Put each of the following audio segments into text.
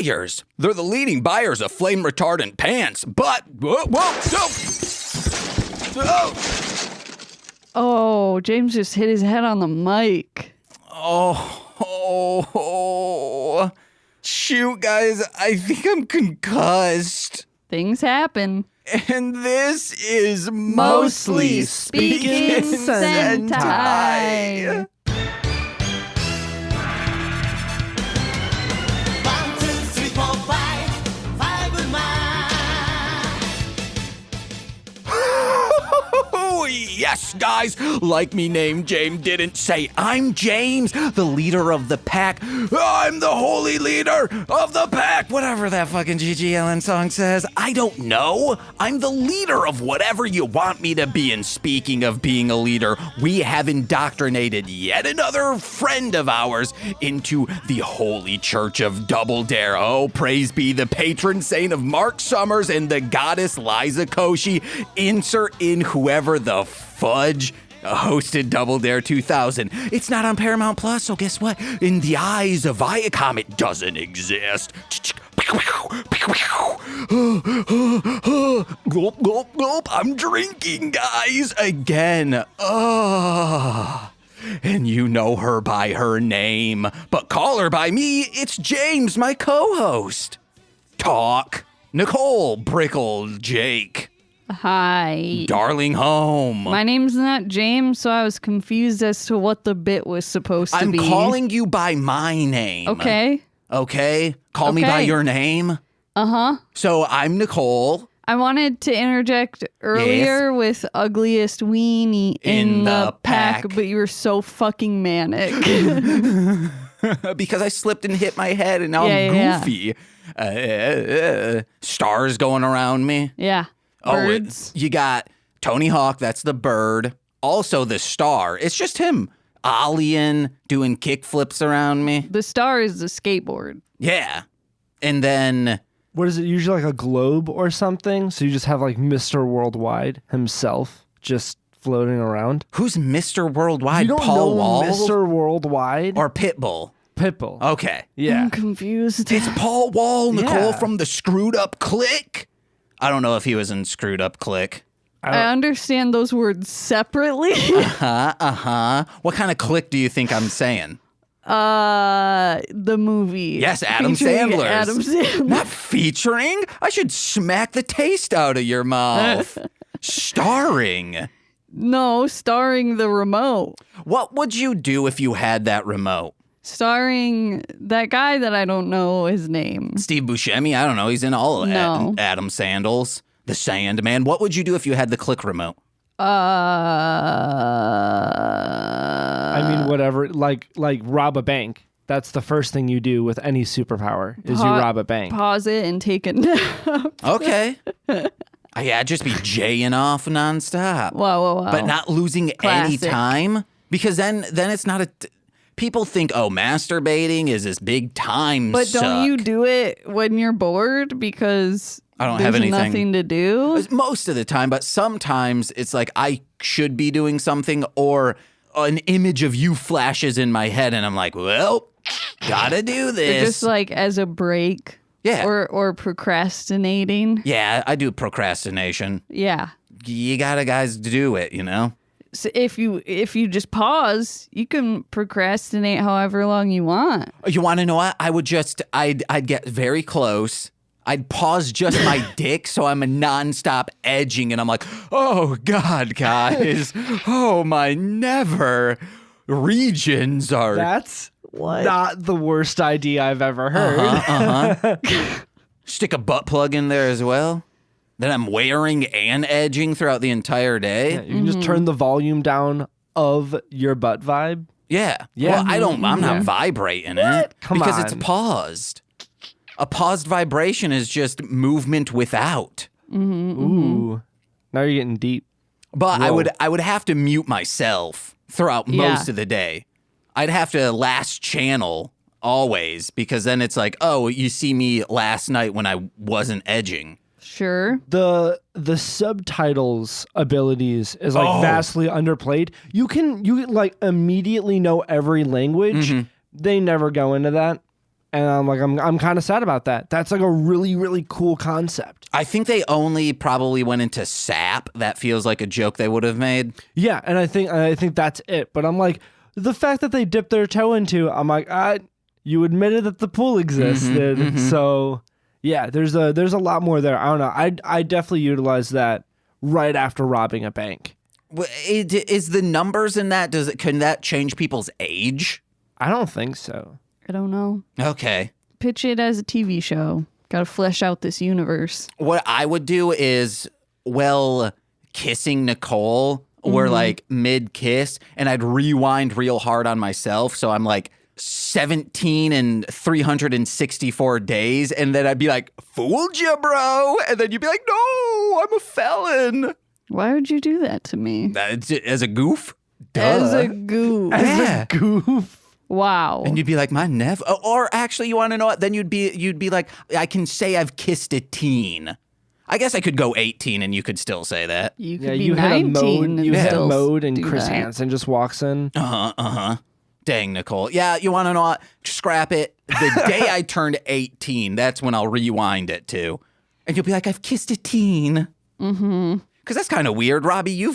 buyers. They're the leading buyers of flame retardant pants, but... Oh, James just hit his head on the mic. Oh, shoot, guys, I think I'm concussed. Things happen. And this is Mostly Speaking Sentai. Yes, guys, like me name James didn't say. I'm James, the leader of the pack. I'm the holy leader of the pack. Whatever that fucking G.G. Allen song says. I don't know. I'm the leader of whatever you want me to be. And speaking of being a leader, we have indoctrinated yet another friend of ours into the Holy Church of Double Dare. Oh, praise be the patron saint of Marc Summers and the goddess Liza Koshy. Insert in whoever the fudge hosted Double Dare 2000. It's not on Paramount Plus, so guess what? In the eyes of Viacom, it doesn't exist. Gulp, gulp, gulp. I'm drinking, guys, again. And you know her by her name, but call her by me. It's James, my co-host. Talk. Nicole, Brickle, Jake. Hi. Darling home. My name's not James, so I was confused as to what the bit was supposed to be. I'm calling you by my name. Okay. Okay? Call me by your name. Uh-huh. So I'm Nicole. I wanted to interject earlier with ugliest weenie in the pack, but you were so fucking manic. Because I slipped and hit my head and now I'm goofy. Stars going around me. Yeah. Birds. Oh, you got Tony Hawk, that's the bird. Also the star. It's just him ollieing, doing kick flips around me. The star is the skateboard. Yeah. And then... What is it, usually like a globe or something? So you just have like Mr. Worldwide himself just floating around? Who's Mr. Worldwide? You don't Paul know Wall? Mr. Worldwide? Or Pitbull? Pitbull. Okay. Yeah. I'm confused. It's Paul Wall, Nicole, Yeah. from the Screwed Up Click. I don't know if he was in Screwed Up Click. I understand those words separately. What kind of click do you think I'm saying? The movie. Yes, Adam Featuring Sandler's. Adam Sandler. Not featuring? I should smack the taste out of your mouth. Starring. No, starring the remote. What would you do if you had that remote? Starring that guy that I don't know his name. Steve Buscemi? I don't know. He's in all of No. Adam Sandals. The Sandman. What would you do if you had the click remote? I mean, whatever. Like rob a bank. That's the first thing you do with any superpower is you rob a bank. Pause it and take a nap. Okay. I'd just be jaying off nonstop. Whoa. But not losing any Classic. time. Because then it's not a... People think, masturbating is this big time But suck. don't you do it when you're bored because I don't there's have anything. nothing to do? Most of the time, but sometimes it's like I should be doing something or an image of you flashes in my head and I'm like, well, gotta do Or this. just like as a break. Yeah. Or procrastinating. Yeah, I do procrastination. Yeah. You gotta guys do it, you know? So if you just pause, you can procrastinate however long you want. You want to know what? I'd get very close. I'd pause just my dick, so I'm a nonstop edging, and I'm like, oh God, guys, oh my never regions are. That's not the worst idea I've ever heard. Stick a butt plug in there as well. Then I'm wearing and edging throughout the entire day. Yeah, you can just turn the volume down of your butt vibe. Yeah. Yeah. Well, I'm not vibrating it Come because on. it's paused. A paused vibration is just movement without. Ooh. Now you're getting deep. But Whoa. I would have to mute myself throughout most of the day. I'd have to last channel always because then it's like, oh, you see me last night when I wasn't edging. Sure. The subtitles abilities is like vastly underplayed. You can like immediately know every language. They never go into that. And I'm like, I'm kind of sad about that. That's like a really, really cool concept. I think they only probably went into sap. That feels like a joke they would have made. Yeah, and I think that's it. But I'm like, the fact that they dipped their toe into, I'm like, you admitted that the pool existed. So yeah, there's a lot more there. I don't know. I definitely utilized that right after robbing a bank. Is the numbers in that, can that change people's age? I don't think so. I don't know. Okay. Pitch it as a TV show. Got to flesh out this universe. What I would do is, kissing Nicole, we're like mid-kiss, and I'd rewind real hard on myself. So I'm like 17 and 364 days, and then I'd be like, fooled you, bro. And then you'd be like, no, I'm a felon. Why would you do that to me? As a goof? Duh. As a goof. Yeah. Goof. Wow. And you'd be like, my nephew. Or actually, you want to know what? Then you'd be like, I can say I've kissed a teen. I guess I could go 18 and you could still say that. You could be you 19 hit a and mode and do Chris that. Hansen just walks in. Dang, Nicole. Yeah, you want to know what? Scrap it. The day I turned 18, that's when I'll rewind it to. And you'll be like, I've kissed a teen. Because that's kind of weird, Robbie.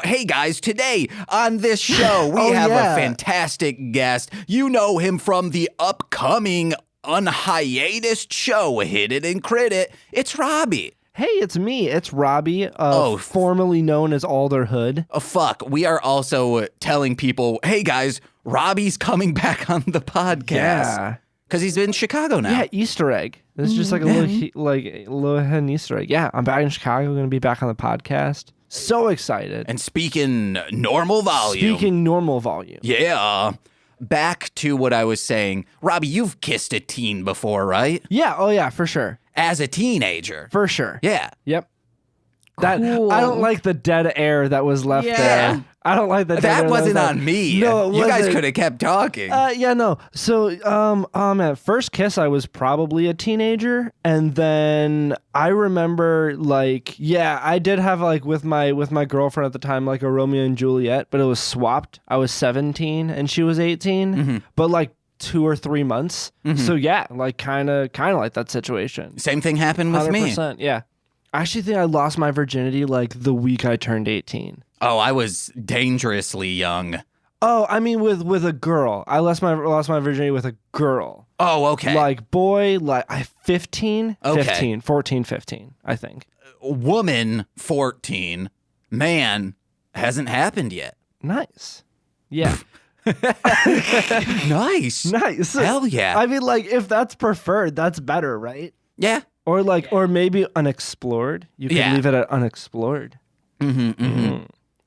Hey guys, today on this show, we have a fantastic guest. You know him from the upcoming unhiatus show, Hit It and Crit It. It's Robbie. Hey, it's me. It's Robbie, formerly known as Alderhood. Oh, fuck. We are also telling people, hey guys, Robbie's coming back on the podcast. Yeah. Because he's in Chicago now. Yeah, Easter egg. This is just like a little hidden Easter egg. Yeah, I'm back in Chicago. Going to be back on the podcast. So excited. And speaking normal volume. Yeah. Back to what I was saying. Robbie, you've kissed a teen before, right? Yeah. Oh, yeah, for sure. As a teenager. For sure. Yeah. Yep. That Cool. I don't like the dead air that was left there. I don't like the dead air. That wasn't on me. No, you guys wasn't. could have kept talking. Yeah, no. So, at first kiss, I was probably a teenager, and then I remember, I did have with my girlfriend at the time, like a Romeo and Juliet, but it was swapped. I was 17 and she was 18, but 2 or 3 months. So yeah, kind of like that situation. Same thing happened with 100%, me. yeah. I actually think I lost my virginity the week I turned 18. Oh, I was dangerously young. Oh, I mean with a girl. I lost my virginity with a girl. Oh, okay. Boy, 15, Okay. 14, 15, I think. Woman, 14. Man, hasn't happened yet. Nice. Yeah. Nice. Nice. Hell yeah. I mean, if that's preferred, that's better, right? Yeah. Or or maybe unexplored. You can leave it at unexplored.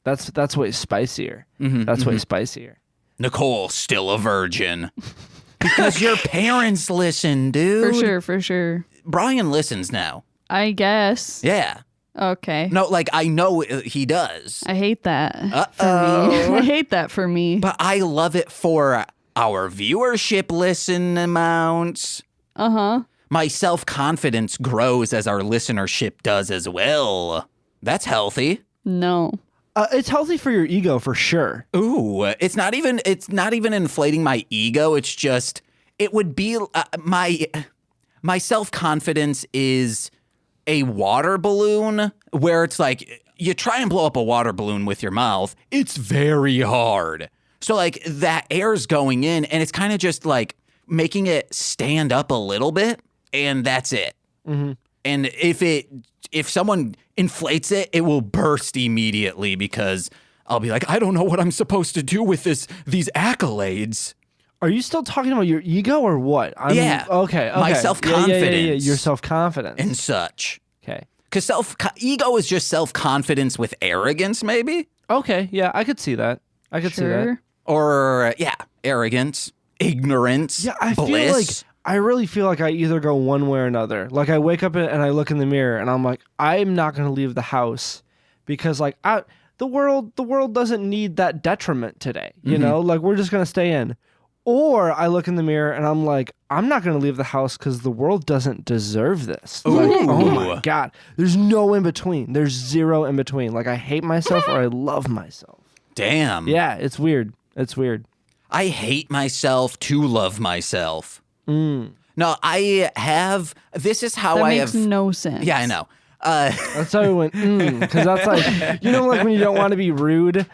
That's way spicier. That's way spicier. Nicole, still a virgin. Because your parents listen, dude. For sure. Brian listens now. I guess. Yeah. Okay. No, I know he does. I hate that for me. I hate that for me. But I love it for our viewership listen amounts. Uh-huh. My self-confidence grows as our listenership does as well. That's healthy. No. It's healthy for your ego for sure. Ooh, it's not even inflating my ego. It's just, it would be my self-confidence is a water balloon where it's you try and blow up a water balloon with your mouth. It's very hard. So that air's going in and it's kind of just making it stand up a little bit and that's it. And if someone inflates it, it will burst immediately because I'll be like, I don't know what I'm supposed to do with these accolades. Are you still talking about your ego or what? Yeah. Okay. My self-confidence. Yeah. Your self-confidence. And such. Okay. Because ego is just self-confidence with arrogance, maybe? Okay. Yeah, I could see that. I could see that. Or, arrogance, ignorance, Yeah, I bliss. I really feel like I either go one way or another. I wake up and I look in the mirror and I'm like, I'm not going to leave the house because the world doesn't need that detriment today. You know, we're just going to stay in. Or I look in the mirror and I'm like, I'm not going to leave the house because the world doesn't deserve this. Oh my God. There's no in between. There's zero in between. I hate myself or I love myself. Damn. Yeah, it's weird. It's weird. I hate myself to love myself. No, I have. This is how That I makes have. no sense. Yeah, I know. That's how we went, because that's like, like when you don't want to be rude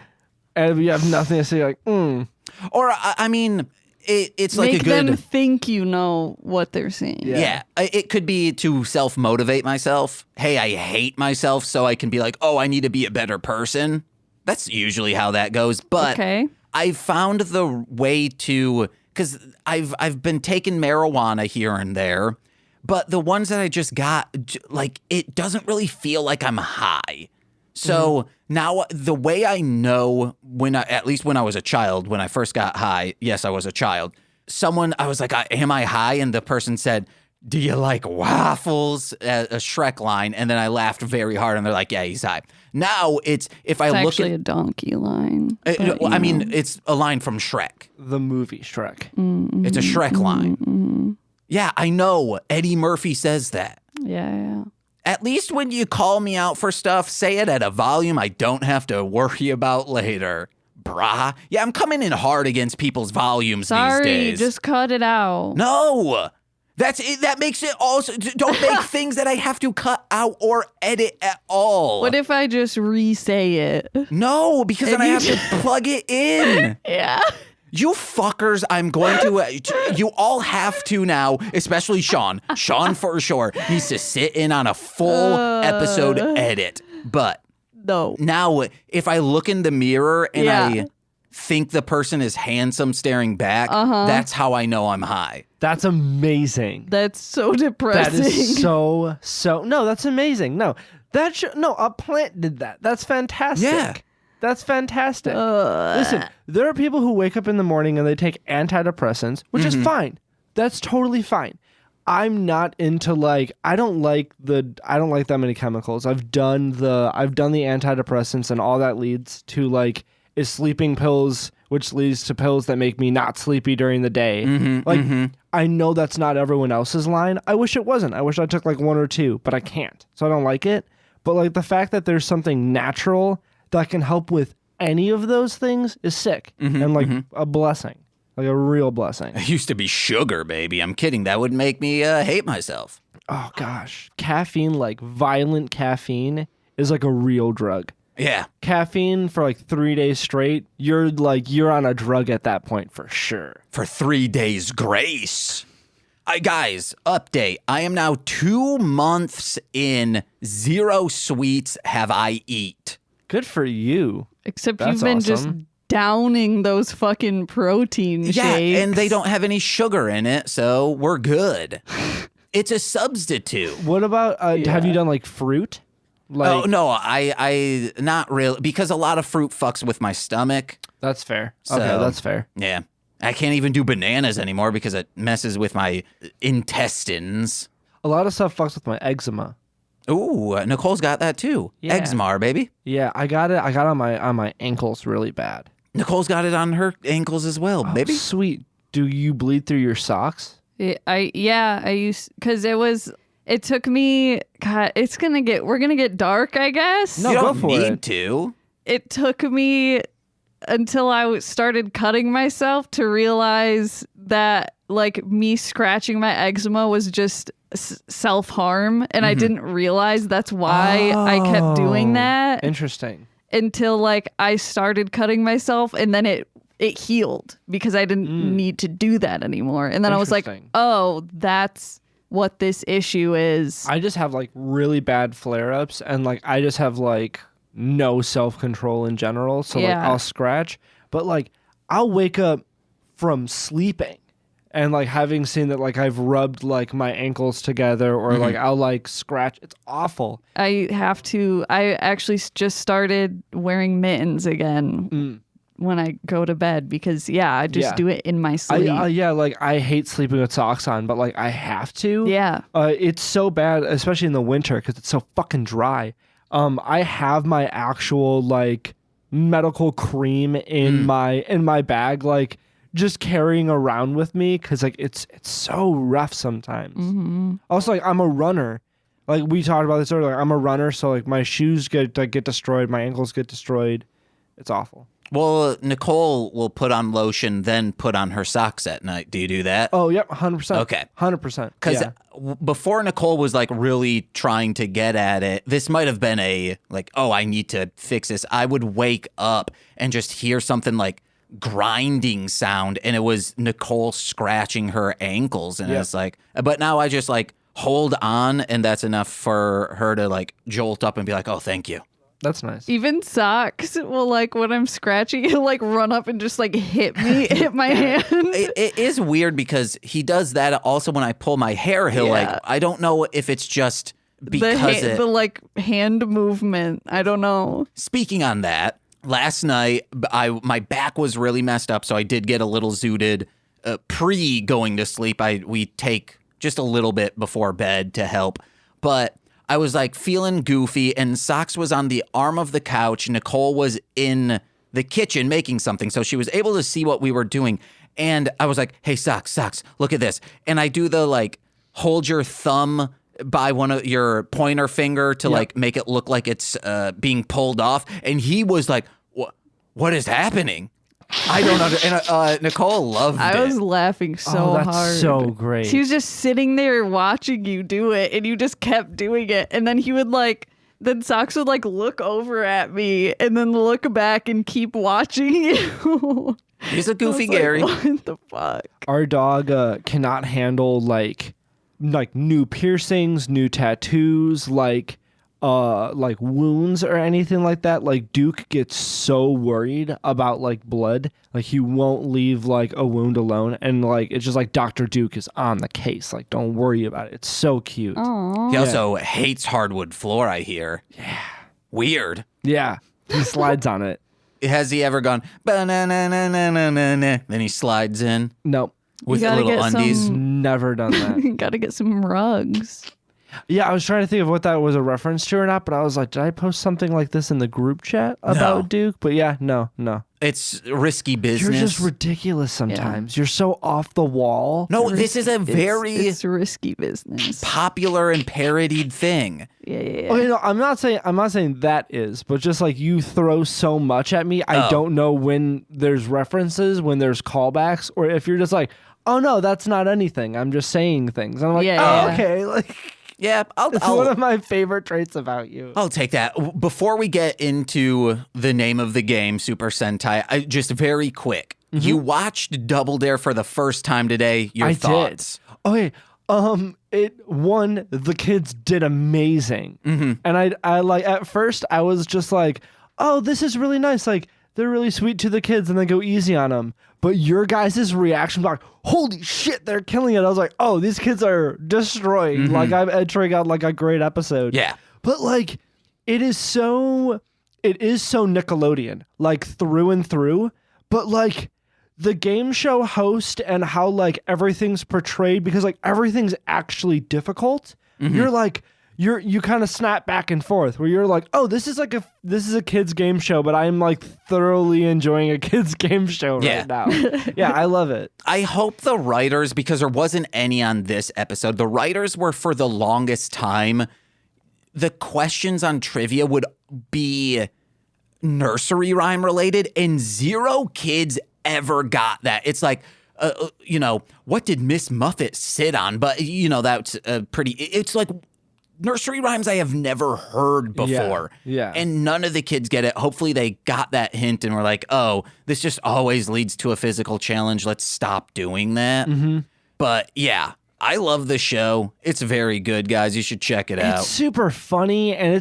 and you have nothing to say, like, Or, I mean, it's like Make a good. them think you know what they're saying. Yeah, it could be to self-motivate myself. Hey, I hate myself, so I can be like, oh, I need to be a better person. That's usually how that goes. But Okay. I've found the way to, because I've been taking marijuana here and there, but the ones that I just got, like, it doesn't really feel like I'm high. So now the way I know at least when I was a child, when I first got high, yes, I was a child. I was like, am I high? And the person said, do you like waffles? A Shrek line. And then I laughed very hard and they're like, yeah, he's high. Now it's I look actually a donkey line. But, I mean, it's a line from Shrek. the movie Shrek. It's a Shrek line. Yeah, I know. Eddie Murphy says that. Yeah. At least when you call me out for stuff, say it at a volume I don't have to worry about later. Brah. Yeah, I'm coming in hard against people's volumes Sorry, these days. just cut it out. No. That's it. That makes it also. Don't make things that I have to cut out or edit at all. What if I just re-say it? No, because then I have to plug it in. Yeah. You fuckers, I'm going to, you all have to now, especially Sean. Sean for sure needs to sit in on a full episode edit. But No. now, if I look in the mirror and Yeah. I think the person is handsome staring back, that's how I know I'm high. That's amazing. That's so That depressing. is so, no, that's amazing. No, a plant did that. That's fantastic. Yeah. That's fantastic. Listen, there are people who wake up in the morning and they take antidepressants, which is fine. That's totally fine. I'm not into I don't like that many chemicals. I've done the antidepressants and all that leads to is sleeping pills, which leads to pills that make me not sleepy during the day. I know that's not everyone else's line. I wish it wasn't. I wish I took one or two, but I can't. So I don't like it. But the fact that there's something natural that can help with any of those things is sick and a blessing, a real blessing. It used to be sugar, baby. I'm kidding. That would make me hate myself. Oh gosh, caffeine, violent caffeine, is a real drug. Yeah. Caffeine for 3 days straight, you're on a drug at that point for sure. For 3 days grace. Guys, update. I am now 2 months in. 0 sweets have I eat. Good for you. Except That's you've been just awesome. downing those fucking protein Yeah, shakes. and they don't have any sugar in it, so we're good. It's a substitute. What about, have you done fruit? Oh, no, I not really, because a lot of fruit fucks with my stomach. That's fair. So, Okay, that's fair. Yeah. I can't even do bananas anymore because it messes with my intestines. A lot of stuff fucks with my eczema. Ooh, Nicole's got that too. Yeah. Eczema, baby. Yeah, I got it on my ankles really bad. Nicole's got it on her ankles as well, baby. Sweet. Do you bleed through your socks? I used, because it took me, God, we're gonna get dark, I guess. No, You go don't for need it. to. It took me until I started cutting myself to realize that me scratching my eczema was just self-harm, and I didn't realize that's why I kept doing that Interesting. until I started cutting myself, and then it healed because I didn't need to do that anymore. And then I was like, Interesting. oh, that's what this issue is. I just have really bad flare-ups, and I just have no self-control in general. So Yeah. I'll scratch, but I'll wake up from sleeping and having seen that I've rubbed my ankles together, or I'll scratch. It's awful. I actually just started wearing mittens again when I go to bed because I just do it in my sleep. I hate sleeping with socks on, but I have to. Yeah. It's so bad, especially in the winter because it's so fucking dry. I have my actual medical cream in my bag, just carrying around with me because it's so rough sometimes. Also, I'm a runner. We talked about this earlier. I'm a runner, so my shoes get destroyed, my ankles get destroyed. It's awful. Well, Nicole will put on lotion, then put on her socks at night. Do you do that? Oh, yep, 100%. Okay. 100%. Because Yeah. before Nicole was like really trying to get at it, this might have been a like, oh, I need to fix this. I would wake up and just hear something like grinding sound, and it was Nicole scratching her ankles. And it's like, but now I just like hold on, and that's enough for her to like jolt up and be like, oh, thank you. That's nice. Even socks will, like, when I'm scratching, he'll like run up and just like hit my hand. It is weird because he does that also when I pull my hair. He'll like, I don't know if it's just because the like hand movement. I don't know. Speaking on that, last night my back was really messed up, so I did get a little zooted pre going to sleep. We take just a little bit before bed to help, but I was like feeling goofy, and Socks was on the arm of the couch. Nicole was in the kitchen making something, so she was able to see what we were doing. And I was like, hey, Socks, look at this. And I do the like, hold your thumb by one of your pointer finger to like make it look like it's being pulled off. And he was like, what is happening? I don't understand. And Nicole loved it. I was laughing so that's hard. so great. She was just sitting there watching you do it, and you just kept doing it. And then he would like, then Socks would like look over at me and then look back and keep watching you. He's a goofy I was Gary. like, what the fuck? Our dog cannot handle like new piercings, new tattoos, like wounds or anything like that. Like Duke gets so worried about like blood, like he won't leave like a wound alone, and like it's just like Dr. Duke is on the case, like don't worry about it. It's so cute. He also hates hardwood floor, I hear. Yeah. Weird. Yeah, he slides on it. Has he ever gone ba-na-na-na-na-na-na, then he slides in Nope, with gotta little get undies? never done that. Gotta get some rugs. Yeah, I was trying to think of what that was a reference to or not, but I was like, did I post something like this in the group chat about Duke? But yeah, no. It's risky business. You're just ridiculous sometimes. You're so off the wall. No, this is a very It's risky business. popular and parodied thing. Yeah. Okay, no, I'm not saying that is, but just like you throw so much at me, I don't know when there's references, when there's callbacks, or if you're just like, oh no, that's not anything. I'm just saying things. And I'm like, okay, like. Yeah, It's one of my favorite traits about you. I'll take that. Before we get into the name of the game, Super Sentai, just very quick. You watched Double Dare for the first time today. Your thoughts? Did. Okay. The kids did amazing. And I like, at first I was just like, oh, this is really nice. Like, they're really sweet to the kids and they go easy on them. But your guys' reaction was like, holy shit, they're killing it. I was like, oh, these kids are destroyed. Like, I'm entering out like a great episode. Yeah. But like, it is so Nickelodeon, like through and through. But like the game show host and how like everything's portrayed, because like everything's actually difficult. You're like, you kind of snap back and forth where you're like, oh, this is a kid's game show, but I'm like thoroughly enjoying a kid's game show right now. Yeah, I love it. I hope the writers, because there wasn't any on this episode, the writers were for the longest time, the questions on trivia would be nursery rhyme related, and zero kids ever got that. It's like, what did Miss Muffet sit on? But, that's it's like nursery rhymes I have never heard before. Yeah. And none of the kids get it. Hopefully they got that hint and were like, oh, this just always leads to a physical challenge. Let's stop doing that. But yeah, I love the show. It's very good, guys. You should check it out. It's super funny, and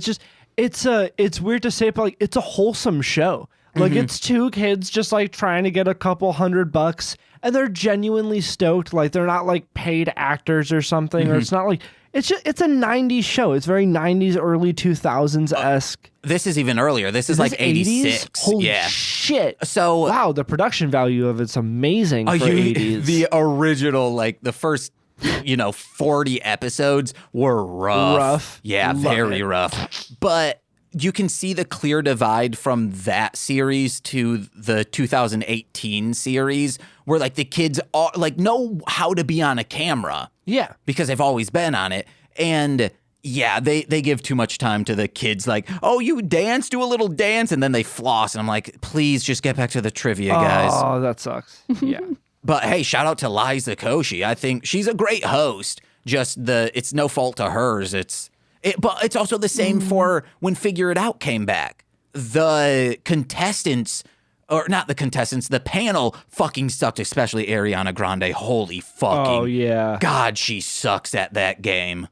it's weird to say, but like it's a wholesome show. Like it's two kids just like trying to get a couple $100, and they're genuinely stoked. Like they're not like paid actors or something, or it's not like it's a 90s show. It's very 90s, early 2000s-esque. This is even earlier. This is like 86. 80s? Holy shit. So wow, the production value of it's amazing for 80s. The original, like the first 40 episodes were rough. Yeah, very rough. But you can see the clear divide from that series to the 2018 series, where like the kids know how to be on a camera. Yeah. Because they've always been on it. And Yeah, they give too much time to the kids. Like, oh, you dance, do a little dance, and then they floss. And I'm like, please just get back to the trivia, guys. Oh, that sucks. Yeah. But hey, shout out to Liza Koshy. I think she's a great host. Just it's no fault to hers. But it's also the same for when Figure It Out came back. The contestants, or not the contestants, the panel fucking sucked, especially Ariana Grande. Holy fucking. Oh, yeah. God, she sucks at that game.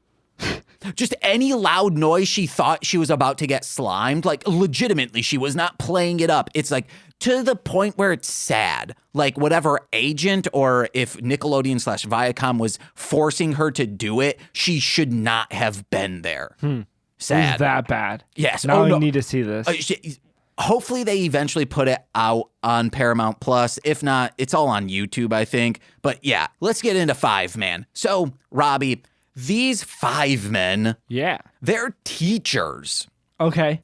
Just any loud noise, she thought she was about to get slimed. Like, legitimately, she was not playing it up. It's like to the point where it's sad. Like, whatever agent or if Nickelodeon / Viacom was forcing her to do it, she should not have been there. Sad. It was that bad. Yes. Now I need to see this. Hopefully they eventually put it out on Paramount Plus. If not, it's all on YouTube, I think. But yeah, let's get into Fiveman. So, Robbie, these Fivemen, Yeah. they're teachers. Okay.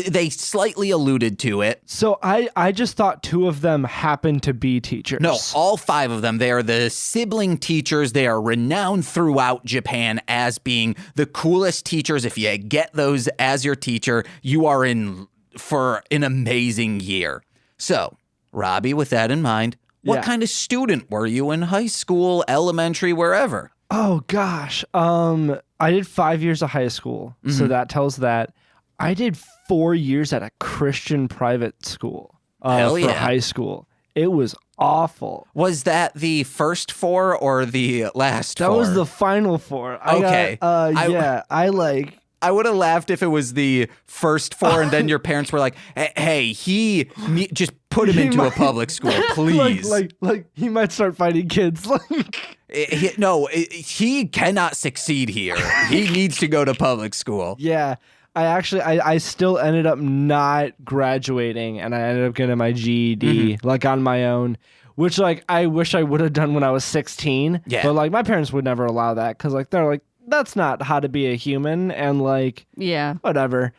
They slightly alluded to it. So I just thought 2 of them happened to be teachers. No, all 5 of them. They are the sibling teachers. They are renowned throughout Japan as being the coolest teachers. If you get those as your teacher, you are in for an amazing year. So, Robbie, with that in mind, what kind of student were you in high school, elementary, wherever? Oh gosh. I did 5 years of high school. So that tells that. I did 4 years at a Christian private school Hell for yeah. high school. It was awful. Was that the first 4 or the last 4? That was the final 4. Okay. I I would have laughed if it was the first 4 and then your parents were like, hey, just put him into a public school, please. like he might start fighting kids. He cannot succeed here. He needs to go to public school. Yeah. I still ended up not graduating, and I ended up getting my GED like on my own, which like I wish I would have done when I was 16. Yeah. But like my parents would never allow that because like they're like, that's not how to be a human, and like whatever.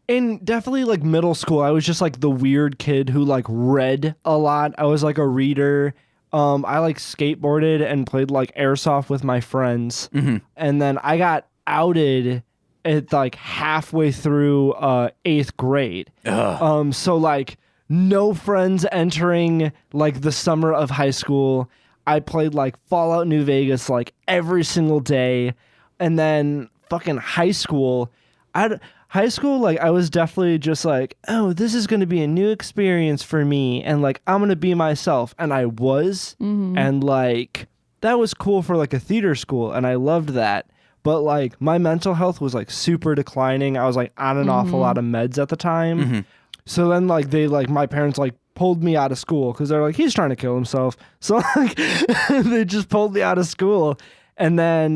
In definitely like middle school, I was just like the weird kid who like read a lot. I was like a reader. I like skateboarded and played like airsoft with my friends, and then I got outed at like halfway through 8th grade. So like no friends entering like the summer of high school. I played like Fallout New Vegas like every single day, and then fucking high school. Like I was definitely just like, oh, this is gonna be a new experience for me, and like I'm gonna be myself, and I was, and like that was cool for like a theater school, and I loved that. But like my mental health was like super declining. I was like on and off a lot of meds at the time. So then like my parents like pulled me out of school because they're like, he's trying to kill himself. So like they just pulled me out of school. And then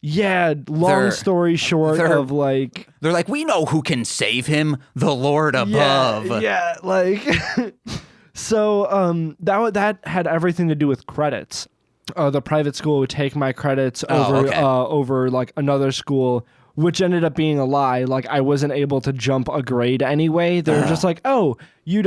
long story short of like, they're like, we know who can save him, the Lord above. Yeah, like so that had everything to do with credits. The private school would take my credits over like another school, which ended up being a lie. Like I wasn't able to jump a grade anyway. They were just like, oh, you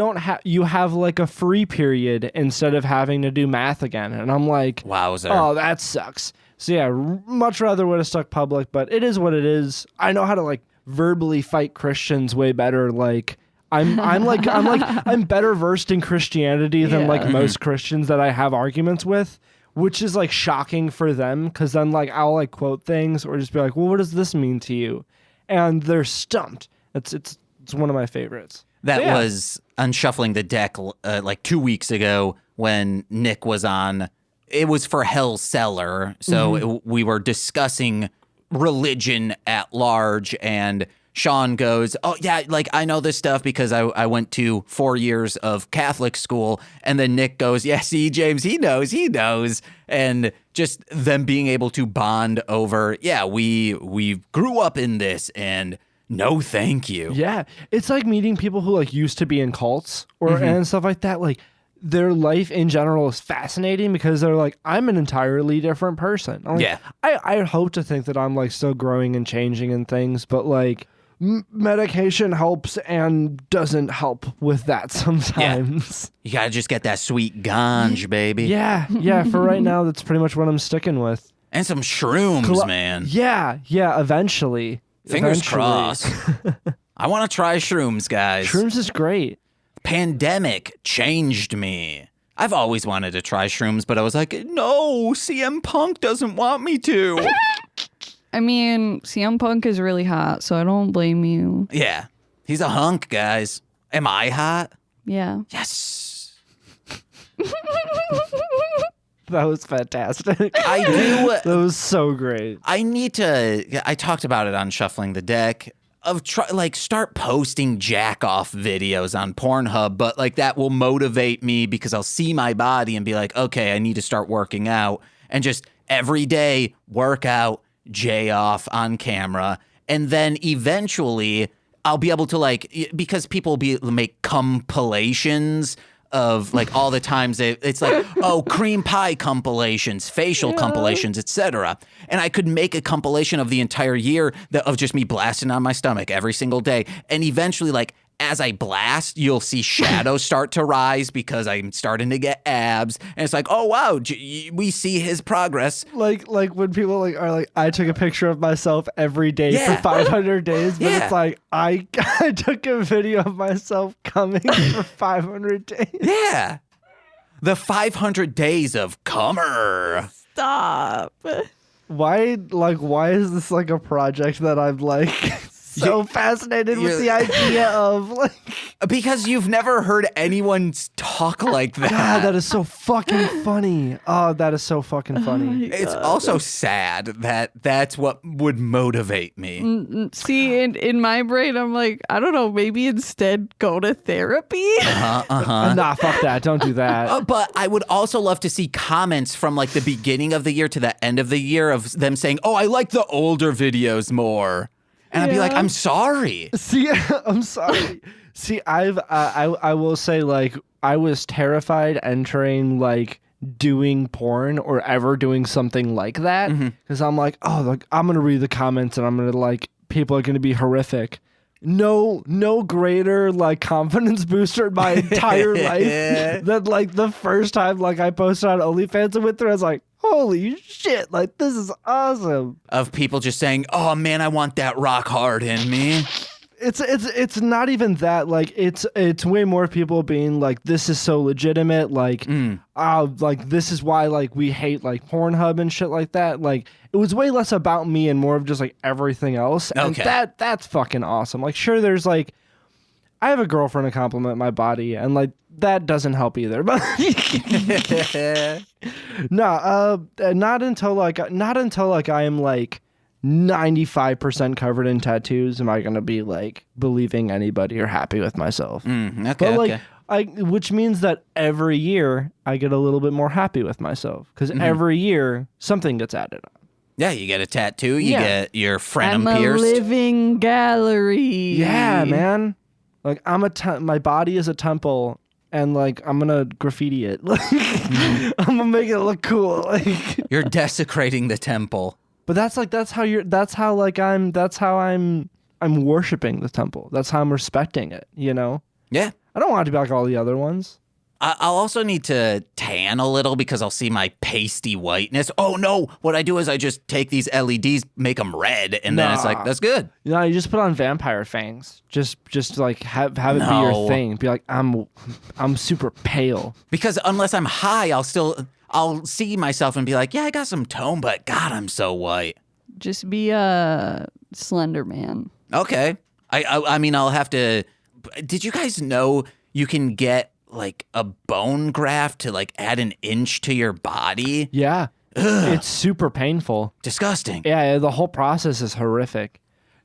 have like a free period instead of having to do math again. And I'm like, wowzer. Oh, that sucks. So yeah, much rather would have stuck public, but it is what it is. I know how to like verbally fight Christians way better. Like I'm better versed in Christianity than like most Christians that I have arguments with. Which is like shocking for them because then like I'll like quote things or just be like, well, what does this mean to you? And they're stumped. It's one of my favorites. That was Unshuffling the Deck like 2 weeks ago when Nick was on. It was for Hell's Cellar. So we were discussing religion at large, and Sean goes, oh, yeah, like I know this stuff because I went to 4 years of Catholic school. And then Nick goes, yeah, see, James, he knows. And just them being able to bond over, we grew up in this and no thank you. Yeah. It's like meeting people who like used to be in cults or and stuff like that. Like their life in general is fascinating because they're like, I'm an entirely different person. Like, I hope to think that I'm like still growing and changing and things, but like, medication helps and doesn't help with that sometimes. You gotta just get that sweet ganj, baby. Yeah. For right now, that's pretty much what I'm sticking with. And some shrooms, man. Yeah, eventually. Fingers crossed. I want to try shrooms, guys. Shrooms is great. Pandemic changed me. I've always wanted to try shrooms, but I was like, no, CM Punk doesn't want me to. I mean, CM Punk is really hot, so I don't blame you. Yeah, he's a hunk, guys. Am I hot? Yeah. Yes. That was fantastic. I do. That was so great. I talked about it on Shuffling the Deck. Start posting jack off videos on Pornhub, but like that will motivate me because I'll see my body and be like, okay, I need to start working out, and just every day work out, J off on camera, and then eventually I'll be able to because people will make compilations of like all the times it's like, oh, cream pie compilations, facial compilations, etc. And I could make a compilation of the entire year of just me blasting on my stomach every single day. And eventually, like, as I blast, you'll see shadows start to rise because I'm starting to get abs. And it's like, oh, wow, we see his progress. Like when people are like, I took a picture of myself every day for 500 days, but it's like, I took a video of myself coming for 500 days. Yeah. The 500 days of Cummer. Stop. Why is this like a project that I'm like so fascinated with the idea of like, because you've never heard anyone talk like that. God, that is so fucking funny. Oh, that is so fucking funny. It's also sad that that's what would motivate me. See, in my brain, I'm like, I don't know, maybe instead go to therapy. Nah, fuck that. Don't do that. But I would also love to see comments from like the beginning of the year to the end of the year of them saying, oh, I like the older videos more. And I'd be like, I'm sorry. See, I'm sorry. See, I will say, like, I was terrified entering, like, doing porn or ever doing something like that. Because I'm like, oh, like, I'm going to read the comments and I'm going to, like, people are going to be horrific. No greater, like, confidence booster in my entire life than, like, the first time, like, I posted on OnlyFans and went through, I was like, holy shit, like, this is awesome. Of people just saying, oh, man, I want that rock hard in me. It's not even that, like, it's way more people being like, this is so legitimate, like, like, this is why, like, we hate, like, Pornhub and shit like that. Like, it was way less about me and more of just, like, everything else. And that's fucking awesome. Like, sure, there's, like, I have a girlfriend to compliment my body, and, like, that doesn't help either. But not until I am, like, 95% covered in tattoos am I gonna be like believing anybody or happy with myself. Which means that every year I get a little bit more happy with myself because every year something gets added on. Yeah, you get a tattoo, you get your frenum pierced. I'm a living gallery. Yeah, man. Like my body is a temple. And like I'm gonna graffiti it. Like I'm gonna make it look cool. Like you're desecrating the temple. But that's how I'm worshiping the temple. That's how I'm respecting it, you know? Yeah. I don't want it to be like all the other ones. I'll also need to tan a little because I'll see my pasty whiteness. Oh no, what I do is I just take these LEDs, make them red, and then it's like, that's good. No, you just put on vampire fangs. Just like have it be your thing. Be like, I'm super pale. Because unless I'm high, I'll see myself and be like, yeah, I got some tone, but God, I'm so white. Just be a Slenderman. Okay. I mean, I'll have to. Did you guys know you can get like a bone graft to like add an inch to your body? Yeah. Ugh. It's super painful. Disgusting. Yeah, the whole process is horrific.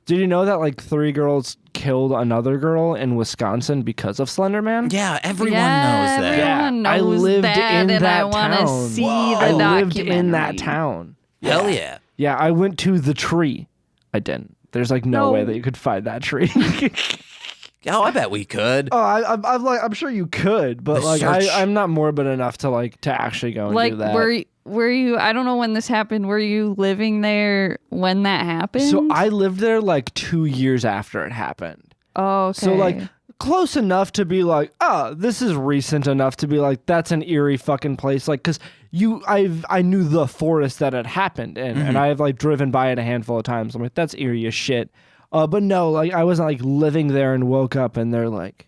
Did you know that like 3 girls killed another girl in Wisconsin because of Slenderman? Yeah, everyone knows that. Everyone knows I lived that, in that I want to town. see the I lived in that documentary. town. Hell yeah. Yeah, I went to the tree. I didn't. There's like no way that you could find that tree. Oh, I bet we could. Oh, I'm sure you could, but like I'm not morbid enough to actually go and like, do that. Were you? I don't know when this happened. Were you living there when that happened? So I lived there like 2 years after it happened. Oh, okay. So like close enough to be like, oh, this is recent enough to be like, that's an eerie fucking place. Like, because I knew the forest that it happened in, and I've like driven by it a handful of times. I'm like, that's eerie as shit. But no, like I wasn't like living there and woke up and they're like,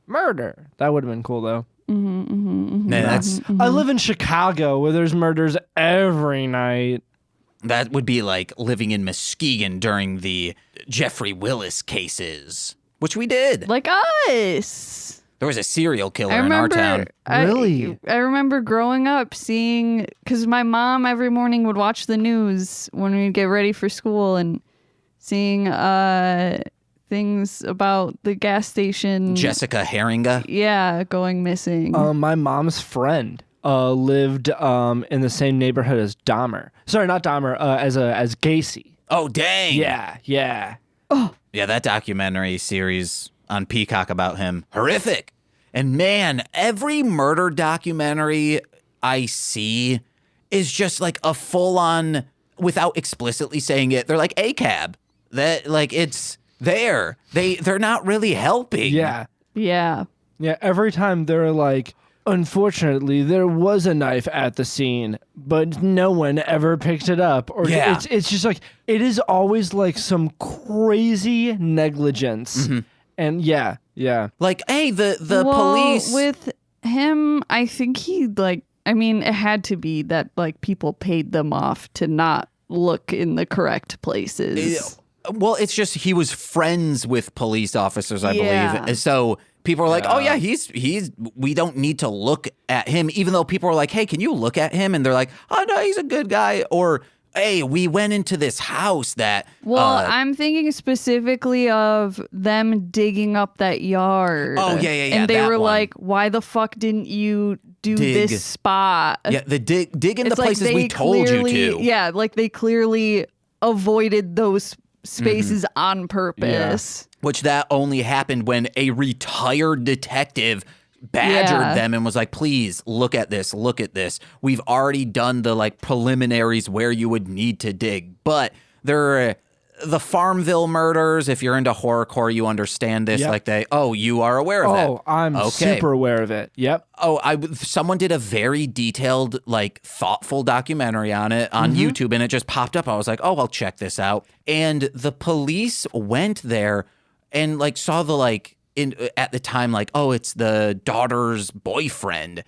murder. That would have been cool though. I live in Chicago where there's murders every night. That would be like living in Muskegon during the Jeffrey Willis cases, which we did. Like us. There was a serial killer in our town. Really? I remember growing up seeing, because my mom every morning would watch the news when we'd get ready for school and seeing things about the gas station. Jessica Herringa. Yeah, going missing. My mom's friend lived in the same neighborhood as Dahmer. Sorry, not Dahmer. As Gacy. Oh, dang. Yeah. Yeah, that documentary series on Peacock about him, horrific. And man, every murder documentary I see is just like a full-on, without explicitly saying it, they're like ACAB. That like it's there. They're not really helping. Yeah. Yeah. Every time they're like, unfortunately, there was a knife at the scene, but no one ever picked it up. Or it's just like, it is always like some crazy negligence. And yeah. Like, hey, the police. With him, I think he like, I mean, it had to be that like people paid them off to not look in the correct places. Well, it's just he was friends with police officers, I believe. So people are like, oh yeah, he's we don't need to look at him, even though people are like, hey, can you look at him? And they're like, oh no, he's a good guy. Or hey, we went into this house that. Well, I'm thinking specifically of them digging up that yard. Oh yeah. And they were one. like, why the fuck didn't you do this spot? Yeah, the dig in It's the places like we told you to. Yeah, like they clearly avoided those spaces on purpose. Which that only happened when a retired detective badgered them and was like, please look at this. We've already done the like preliminaries where you would need to dig. But there are the Farmville murders. If you're into horrorcore, you understand this. Yep. Like you are aware of that. Oh, I'm super aware of it. Yep. Oh, someone did a very detailed, like thoughtful documentary on it on YouTube, and it just popped up. I was like, oh, I'll check this out. And the police went there and like saw the like at the time, like, oh, it's the daughter's boyfriend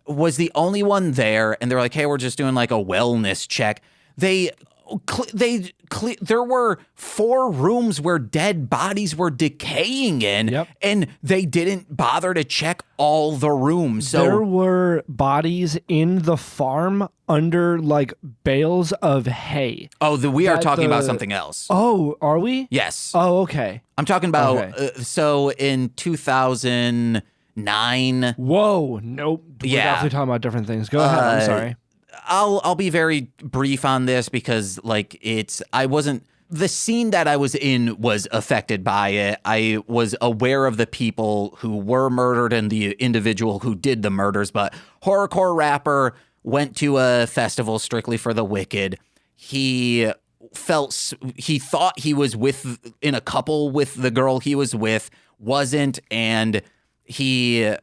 was the only one there. And they're like, hey, we're just doing like a wellness check. There were 4 rooms where dead bodies were decaying in, and they didn't bother to check all the rooms. So there were bodies in the farm under like bales of hay. Oh, we are talking about something else. Oh, are we? Yes. Oh, okay. I'm talking about, so in 2009. Whoa, nope. We're definitely talking about different things. Go ahead. I'm sorry. I'll be very brief on this because like the scene that I was in was affected by it. I was aware of the people who were murdered and the individual who did the murders, but horrorcore rapper went to a festival strictly for the wicked. He thought he was in a couple with the girl he was with, wasn't, and he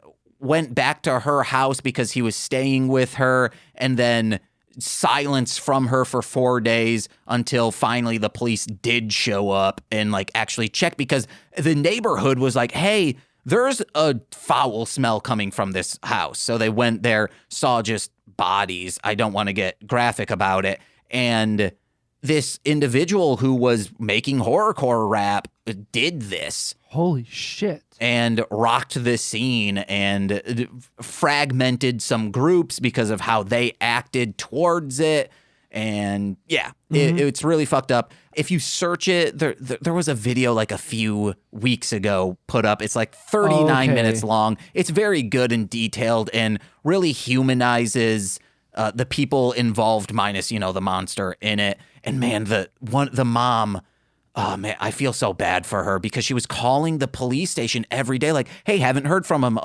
went back to her house because he was staying with her, and then silence from her for 4 days until finally the police did show up and like actually check, because the neighborhood was like, hey, there's a foul smell coming from this house. So they went there, saw just bodies. I don't want to get graphic about it. And this individual who was making horrorcore rap did this. Holy shit. And rocked the scene and fragmented some groups because of how they acted towards it. And it's really fucked up. If you search it, there was a video like a few weeks ago put up. It's like 39 minutes long. It's very good and detailed and really humanizes the people involved, minus, the monster in it. And man, the mom, oh man, I feel so bad for her because she was calling the police station every day, like, hey, haven't heard from him.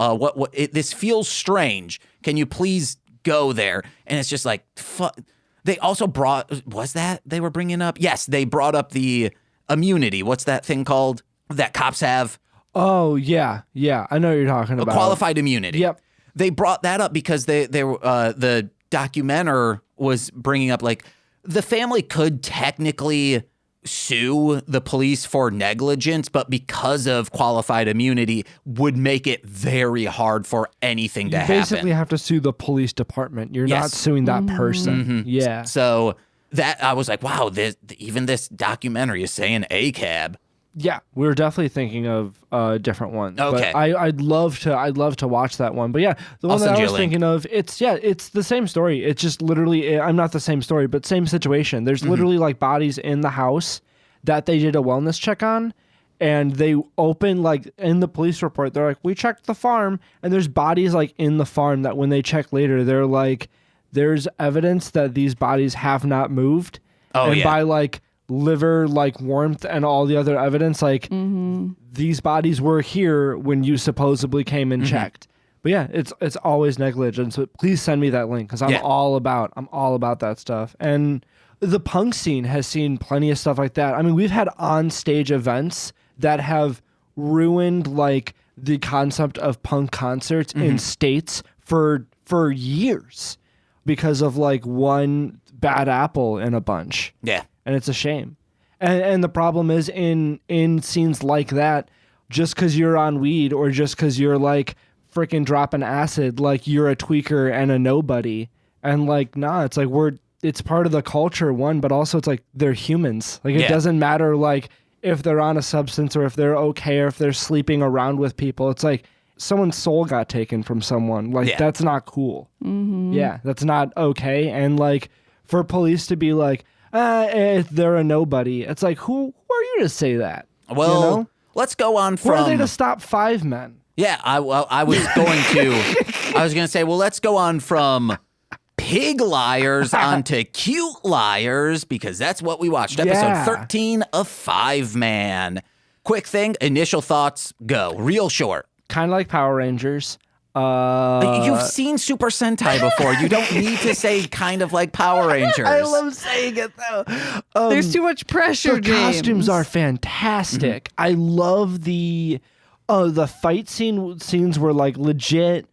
This feels strange. Can you please go there? And it's just like, fuck. They also they were bringing up? Yes, they brought up the immunity. What's that thing called that cops have? Oh, yeah. I know what you're talking about. Qualified immunity. Yep. They brought that up because they were the documenter was bringing up, like, the family could technically sue the police for negligence, but because of qualified immunity would make it very hard for anything to happen. You basically have to sue the police department. You're not suing that person. Yeah. So that I was like, wow, even this documentary is saying ACAB. Yeah, we were definitely thinking of different ones. Okay. But I'd love to watch that one. But yeah, the one I'll that send I you was a link. thinking of, it's the same story. It's just literally, I'm not the same story, but same situation. There's literally like bodies in the house that they did a wellness check on, and they open, like, in the police report, they're like, we checked the farm, and there's bodies like in the farm that when they check later, they're like, there's evidence that these bodies have not moved. Oh, and yeah. by like liver like warmth and all the other evidence, like these bodies were here when you supposedly came and checked. But yeah, it's always negligence. So please send me that link, because I'm all about that stuff. And the punk scene has seen plenty of stuff like that. I mean, we've had on stage events that have ruined like the concept of punk concerts in states for years because of like one bad apple in a bunch. Yeah. And it's a shame. And the problem is in scenes like that, just because you're on weed or just because you're like freaking dropping acid, like you're a tweaker and a nobody. And like, nah, it's like it's part of the culture, one, but also it's like they're humans. Like it doesn't matter like if they're on a substance or if they're okay or if they're sleeping around with people. It's like someone's soul got taken from someone. Like that's not cool. Yeah, that's not okay. And like for police to be like, they're a nobody. It's like, who are you to say that? Well, you know? let's go on from... Who are they to stop Fiveman? Yeah, I was going to say, well, let's go on from pig liars onto cute liars, because that's what we watched. Episode 13 of Fiveman. Quick thing, initial thoughts, go. Real short. Kind of like Power Rangers. You've seen Super Sentai before. You don't need to say kind of like Power Rangers. I love saying it, though. There's too much pressure, The James. costumes are fantastic. I love the fight scenes were like legit.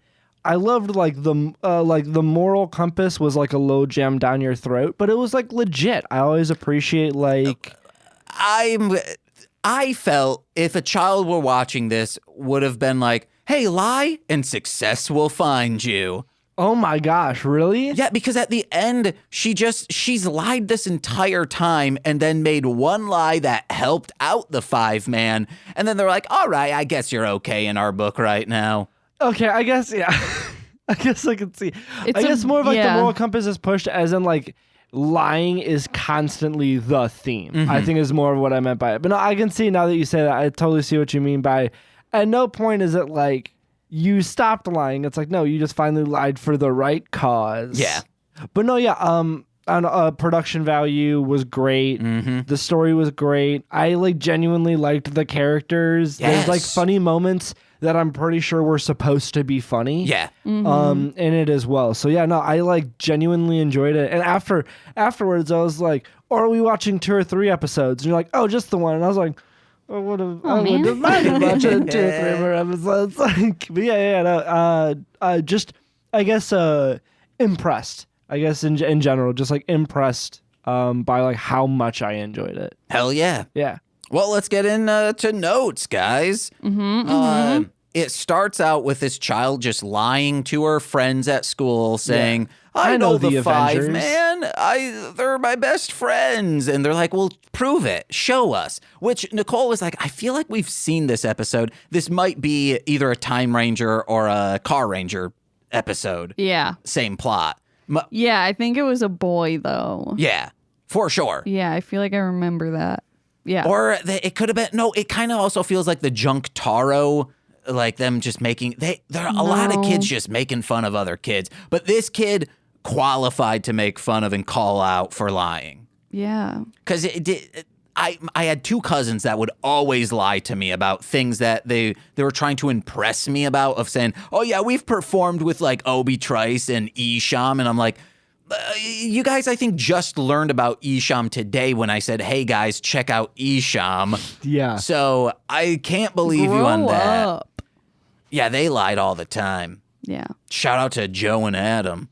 I loved like the moral compass was like a low jam down your throat, but it was like legit. I always appreciate like I felt if a child were watching this would have been like, hey, lie and success will find you. oh my gosh, really? Yeah, because at the end, she's lied this entire time and then made one lie that helped out the Fiveman. And then they're like, all right, I guess you're okay in our book right now. Okay, I guess, yeah. I guess I can see. I guess more of like the moral compass is pushed as in like lying is constantly the theme. I think is more of what I meant by it. But no, I can see now that you say that, I totally see what you mean by at no point is it like you stopped lying. It's like, no, you just finally lied for the right cause. Yeah. But no, yeah, production value was great. The story was great. I like genuinely liked the characters. Yes. There's like funny moments that I'm pretty sure were supposed to be funny. Yeah. In it as well. So yeah, no, I like genuinely enjoyed it. And afterwards I was like, oh, are we watching 2 or 3 episodes? And you're like, oh, just the one. And I was like, I would have minded watching 2 or 3 more episodes. Like, but just I guess impressed. I guess in general, just like impressed by like how much I enjoyed it. Hell yeah. Yeah. Well, let's get into notes, guys. It starts out with this child just lying to her friends at school saying, I know the Avengers. Fiveman. They're my best friends. And they're like, well, prove it. Show us. Which Nicole was like, I feel like we've seen this episode. This might be either a Time Ranger or a Car Ranger episode. Yeah. Same plot. Yeah, I think it was a boy, though. Yeah, for sure. Yeah, I feel like I remember that. Yeah. Or it could have been, no, it kind of also feels like the Junk Taro, like them just making, there are a lot of kids just making fun of other kids. But this kid qualified to make fun of and call out for lying. Yeah. Because I had 2 cousins that would always lie to me about things that they were trying to impress me about, of saying, oh yeah, we've performed with like Obi Trice and Esham. And I'm like, you guys, I think, just learned about Esham today when I said, hey guys, check out Esham. Yeah. So I can't believe you on Grow that. up. Yeah, they lied all the time. Yeah. Shout out to Joe and Adam.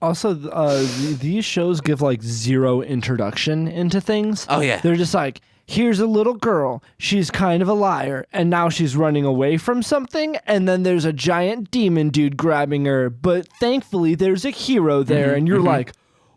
Also, these shows give like zero introduction into things. Oh, yeah. They're just like, here's a little girl. She's kind of a liar. And now she's running away from something. And then there's a giant demon dude grabbing her. But thankfully, there's a hero there. And you're like,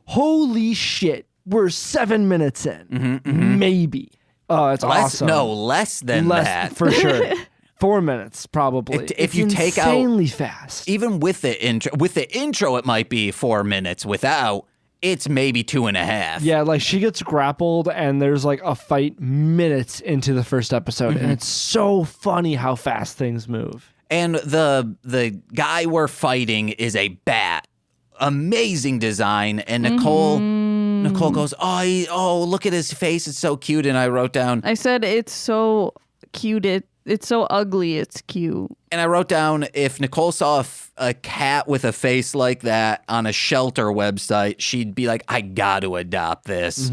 holy shit. We're 7 minutes in. Maybe. Oh, it's awesome. No, less than that. For sure. 4 minutes, probably. If you take out insanely fast. even with the intro, it might be 4 minutes. Without, it's maybe 2.5. Yeah, like she gets grappled and there's like a fight minutes into the first episode. And it's so funny how fast things move. And the guy we're fighting is a bat. Amazing design. And Nicole goes, oh, look at his face. It's so cute. And I wrote down, I said it's so cute. It's so ugly. It's cute. and I wrote down, if Nicole saw a cat with a face like that on a shelter website, she'd be like, I got to adopt this.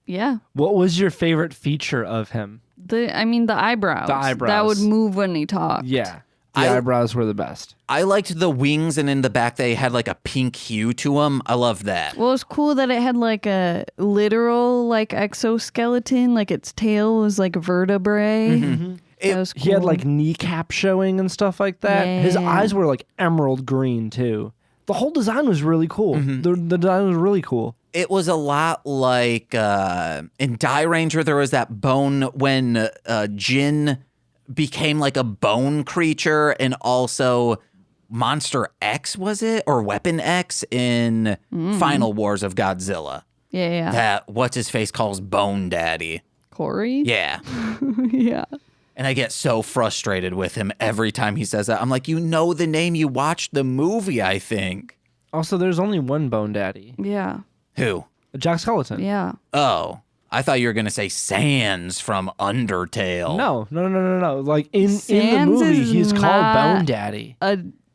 Yeah. What was your favorite feature of him? The eyebrows. The eyebrows. That would move when he talked. Yeah. The eyebrows were the best. I liked the wings, and in the back they had like a pink hue to them. I love that. Well, it's cool that it had like a literal like exoskeleton, like its tail was like vertebrae. That was cool. He had like kneecap showing and stuff like that. Yeah. His eyes were like emerald green too. The whole design was really cool. The design was really cool. It was a lot like in Die Ranger, there was that bone when Jin became like a bone creature, and also Monster X, was it? Or Weapon X in Final Wars of Godzilla. Yeah. That what's-his-face calls Bone Daddy. Corey? Yeah. Yeah. And I get so frustrated with him every time he says that. I'm like, you know the name, you watched the movie, I think. Also, there's only one Bone Daddy. Yeah. Who? Jack Skeleton. Yeah. Oh, I thought you were going to say Sans from Undertale. No. Like in the Sans movie, is he's called not Bone Daddy.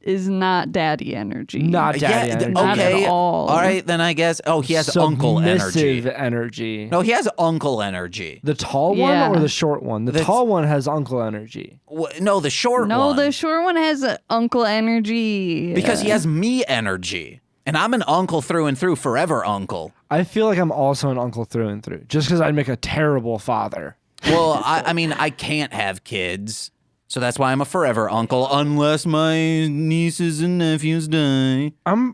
Is not daddy energy. Not daddy energy. Not okay. at all. All right, then I guess. Oh, he has uncle energy. Submissive energy. No, he has uncle energy. The tall Yeah. one or the short one? The tall one has uncle energy. No, the short one. No, the short one has uncle energy. Because he has me energy. And I'm an uncle through and through, forever uncle. I feel like I'm also an uncle through and through, just because I'd make a terrible father. Well, I mean, I can't have kids. So that's why I'm a forever uncle, unless my nieces and nephews die. I'm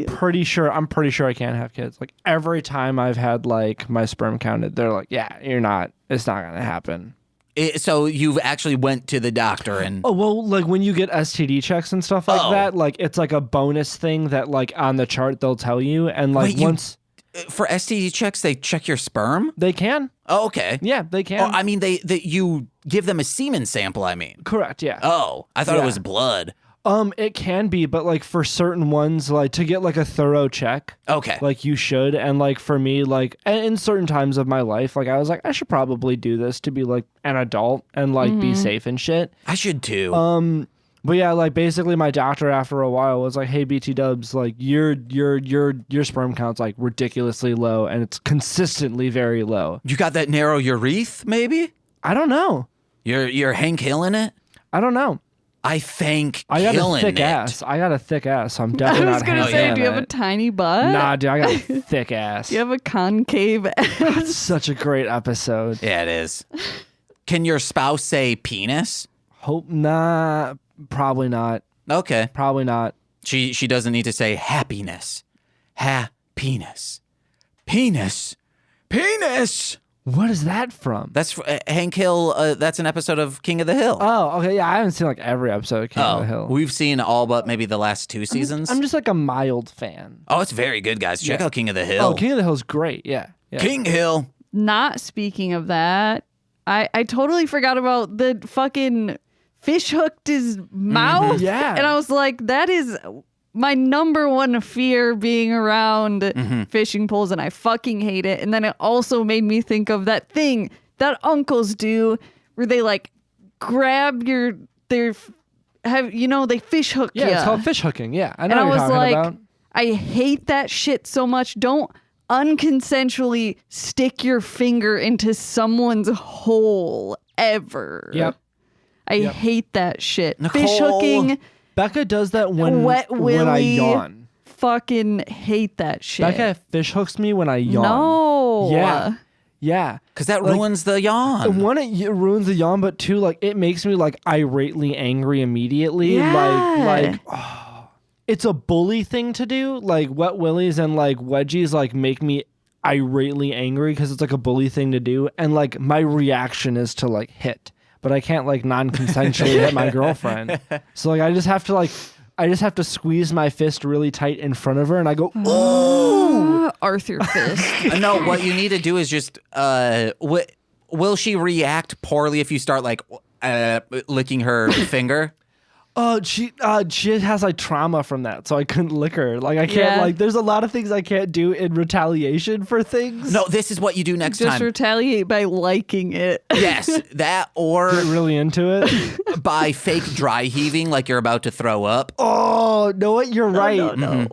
pretty sure I can't have kids. Like every time I've had like my sperm counted, they're like, yeah, it's not gonna happen. So you've actually went to the doctor and... Oh, well, like when you get STD checks and stuff like that, like it's like a bonus thing that like on the chart they'll tell you. And like Wait, for STD checks, they check your sperm? they can. Oh, okay. Yeah, they can. Oh, I mean, you give them a semen sample, I mean. Correct, yeah. Oh, I thought it Yeah. was blood. It can be, but like for certain ones, like to get like a thorough check, Okay. like you should. And like for me, like in certain times of my life, like I was like, I should probably do this to be like an adult and like be safe and shit. I should too. But yeah, like basically my doctor after a while was like, hey, BT Dubs, like your sperm count's like ridiculously low and it's consistently very low. You got that narrow urethra, maybe? I don't know. You're Hank Hilling it? I don't know. I think I got killing a thick it. ass. I got a thick ass, so I'm I definitely was not going to Hank say, Hilling do you have a it. tiny butt? Nah, dude, I got a thick ass. You have a concave ass. Such a great episode. Yeah, it is. Can your spouse say penis? Probably not. Okay. Probably not. She doesn't need to say happiness. Penis. Penis. Penis. What is that from? That's Hank Hill. That's an episode of King of the Hill. Oh, okay. Yeah, I haven't seen like every episode of King of the Hill. We've seen all but maybe the last 2 seasons. I'm just like a mild fan. Oh, it's very good, guys. Check out King of the Hill. Oh, King of the Hill's great. Yeah. King Hill. Not speaking of that, I totally forgot about the fucking fish hooked his mouth. Yeah. And I was like, that is my number one fear being around fishing poles, and I fucking hate it. And then it also made me think of that thing that uncles do where they like grab they fish hook Yeah, ya. it's called fish hooking. Yeah, I know And what I you're was talking like, about. I hate that shit so much. Don't unconsensually stick your finger into someone's hole ever. Yep. I hate that shit. Nicole. Fish hooking, Becca does that when Wet when I Willy. yawn. fucking hate that shit. That guy fish hooks me when I yawn. No. Yeah. Because that ruins the yawn. And one, it ruins the yawn, but two, like, it makes me, like, irately angry immediately. Yeah. It's a bully thing to do. Like, Wet Willies and, like, wedgies, like, make me irately angry because it's, like, a bully thing to do. And, like, my reaction is to, like, hit. But I can't, like, non-consensually hit my girlfriend. So, like, I just have to squeeze my fist really tight in front of her, and I go, ooh! Arthur fist. No, what you need to do is just, will she react poorly if you start, like, licking her finger? She has like trauma from that, so I couldn't lick her. Like I can't like. There's a lot of things I can't do in retaliation for things. No, this is what you do next time. Just retaliate by liking it. Yes, that or Get really into it. by fake dry heaving like you're about to throw up. Oh, know what? You're right. No.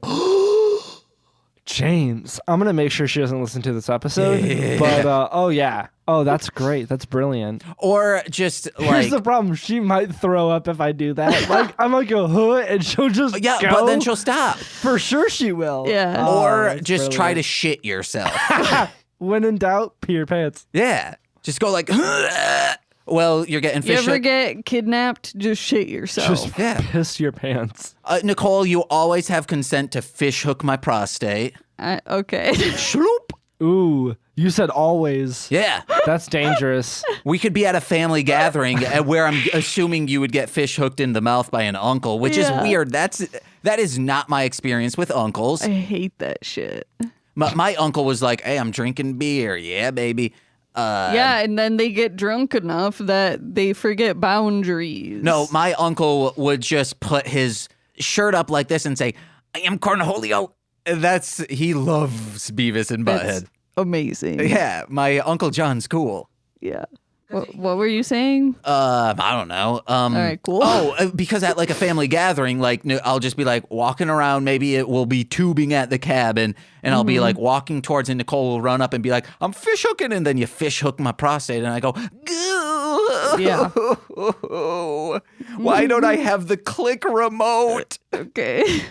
James, I'm gonna make sure she doesn't listen to this episode. Yeah. But oh yeah, oh that's great. That's brilliant. Or just like Here's the problem: she might throw up if I do that. Like I might go, huh, and she'll just go. but then she'll stop. For sure she will. Yeah. Or that's just try to brilliant. shit yourself. When in doubt, pee your pants. Yeah. Just go like, well, you're getting You fish ever hooked. get kidnapped? Just shit yourself. Just Yeah. piss your pants. Nicole, you always have consent to fish hook my prostate. Okay. Shloop. Ooh, you said always. Yeah. That's dangerous. We could be at a family gathering where I'm assuming you would get fish hooked in the mouth by an uncle, which is Yeah. weird. That is not my experience with uncles. I hate that shit. My uncle was like, "Hey, I'm drinking beer. Yeah, baby." Yeah, and then they get drunk enough that they forget boundaries. No, my uncle would just put his shirt up like this and say, "I am Cornholio." He loves Beavis and That's Butthead. amazing. Yeah, my Uncle John's cool. Yeah. What were you saying? I don't know. All right, cool. Oh, because at like a family gathering, like I'll just be like walking around. Maybe it will be tubing at the cabin, and I'll be like walking towards, and Nicole will run up and be like, "I'm fish hooking," and then you fish hook my prostate, and I go, "Goo." Yeah. Why don't I have the click remote? Okay.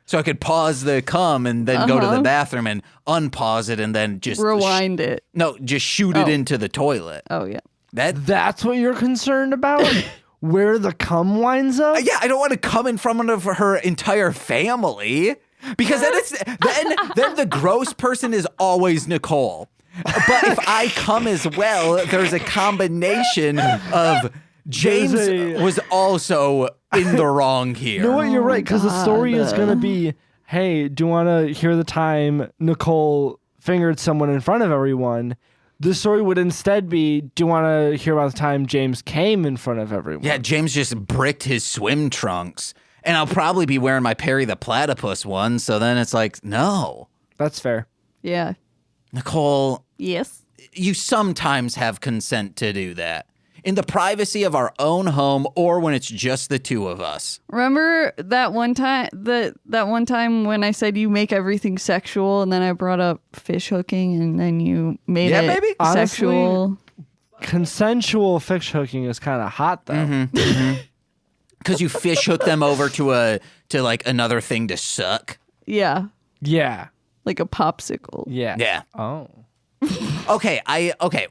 So I could pause the cum and then go to the bathroom and unpause it and then just Rewind it. just shoot it into the toilet. Oh, yeah. That's what you're concerned about? Where the cum winds up? Yeah, I don't want to come in front of her entire family because then the gross person is always Nicole. But if I come as well, there's a combination of James was also in the wrong here. You know what? You're right, because the story is going to be, hey, do you want to hear the time Nicole fingered someone in front of everyone? The story would instead be, do you want to hear about the time James came in front of everyone? Yeah, James just bricked his swim trunks. And I'll probably be wearing my Perry the Platypus one, so then it's like, no. That's fair. Yeah. Nicole, Yes. you sometimes have consent to do that. In the privacy of our own home or when it's just the two of us. Remember that one time that one time when I said you make everything sexual and then I brought up fish hooking and then you made it baby. sexual? Consensual fish hooking is kind of hot, though. Because you fish hook them over to like another thing to suck. Yeah. Yeah. Like a popsicle. Yeah. Yeah. Oh. Okay,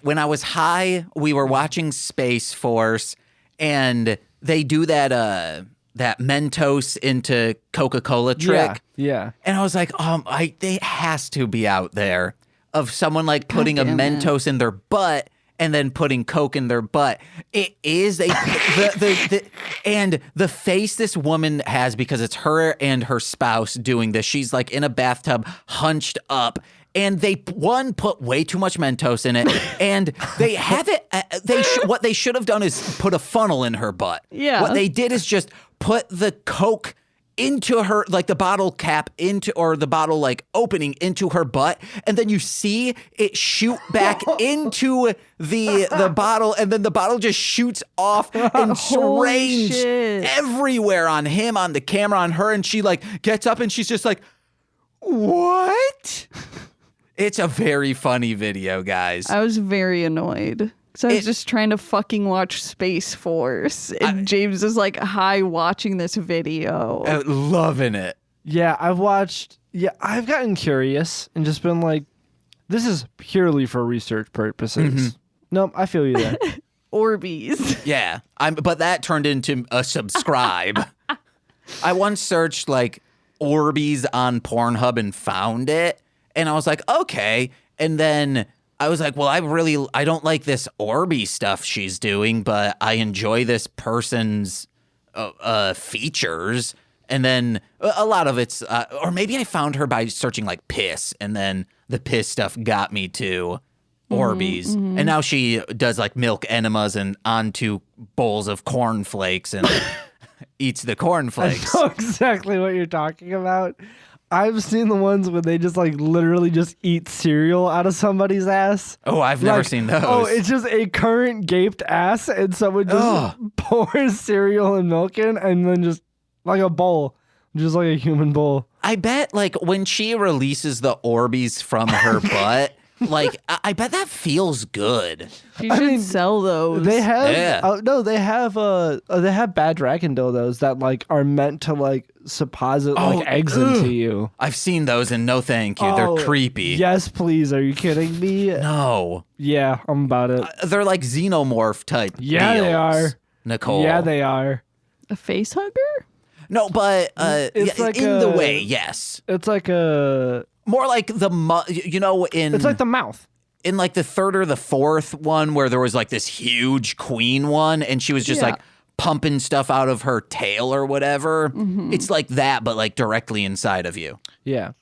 when I was high, we were watching Space Force and they do that Mentos into Coca-Cola trick. Yeah. And I was like, they has to be out there of someone like putting a damn it. Mentos in their butt and then putting Coke in their butt. It is and the face this woman has, because it's her and her spouse doing this. She's like in a bathtub, hunched up. And they put way too much Mentos in it, and they have it. What they should have done is put a funnel in her butt. Yeah. What they did is just put the Coke into her, like the bottle cap or the bottle like opening into her butt, and then you see it shoot back into the bottle, and then the bottle just shoots off and Holy strange shit. everywhere on him, on the camera, on her, and she like gets up and she's just like, what? It's a very funny video, guys. I was very annoyed. So I was just trying to fucking watch Space Force. And James is like high watching this video. Loving it. Yeah, I've watched Yeah, I've gotten curious and just been like, this is purely for research purposes. Nope, I feel you there. Orbeez. Yeah, but that turned into a subscribe. I once searched like Orbeez on Pornhub and found it, and I was like, okay. And then I was like, well, I don't like this Orbeez stuff she's doing, but I enjoy this person's features. And then a lot of it's, or maybe I found her by searching like piss, and then the piss stuff got me to Orbeez. And now she does like milk enemas and onto bowls of cornflakes and eats the cornflakes. I know exactly what you're talking about. I've seen the ones where they just like literally just eat cereal out of somebody's ass. Oh, I've never seen those. Oh, it's just a current gaped ass, and someone just pours cereal and milk in, and then just like a bowl, just like a human bowl. I bet like when she releases the Orbeez from her butt, like I bet that feels good. You should sell those. They have they have bad dragon dildos that like are meant to like supposit like eggs into you. I've seen those and no thank you. They're creepy. Yes, please. Are you kidding me? No. Yeah, I'm about it. They're like xenomorph type Yeah, deals, they are. Nicole. Yeah, they are. A face hugger? No, but It's like in the way, yes. It's like a... More like the, It's like the mouth. In like the third or the fourth one where there was like this huge queen one and she was just like pumping stuff out of her tail or whatever. It's like that, but like directly inside of you. Yeah.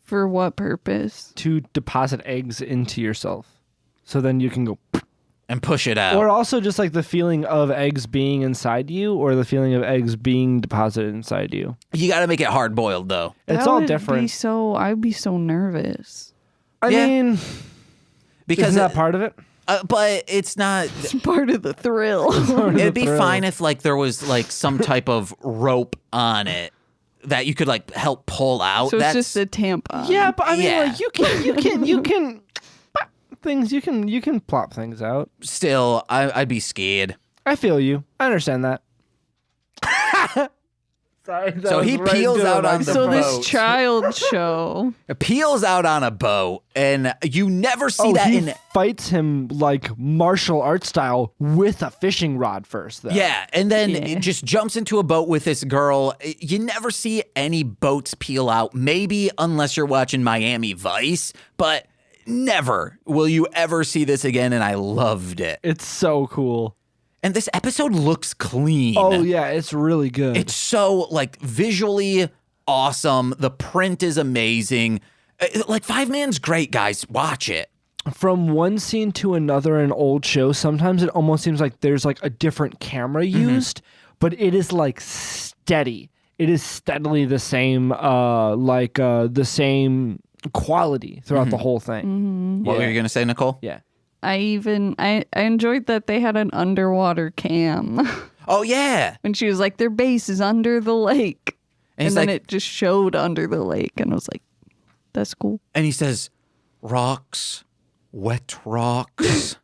For what purpose? To deposit eggs into yourself. So then you can go... And push it out. Or also just like the feeling of eggs being inside you or the feeling of eggs being deposited inside you. You got to make it hard boiled though. It's all different. I'd be so nervous. I mean... Because isn't that part of it? But it's not. It's part of the thrill. It'd be fine if like there was like some type of rope on it that you could like help pull out. So it's just a tampon. Yeah, but I mean, like you can things you can plop things out. Still, I'd be scared. I feel you. I understand that. Sorry. So he peels out on the boat. This child show. Peels out on a boat, and you never see that he in. Fights him like martial arts style with a fishing rod first, though. Yeah, and then it just jumps into a boat with this girl. You never see any boats peel out, maybe unless you're watching Miami Vice, but never will you ever see this again, and I loved it. It's so cool. And this episode looks clean. Oh, yeah, it's really good. It's so, like, visually awesome. The print is amazing. Like, Fiveman's great, guys. Watch it. From one scene to another in an old show, sometimes it almost seems like there's, like, a different camera used, but it is, like, steady. It is steadily the same, the same quality throughout the whole thing. What were you going to say, Nicole? Yeah. I enjoyed that they had an underwater cam. Oh, yeah. When she was like, their base is under the lake. And then like, it just showed under the lake. And I was like, that's cool. And he says, rocks, wet rocks.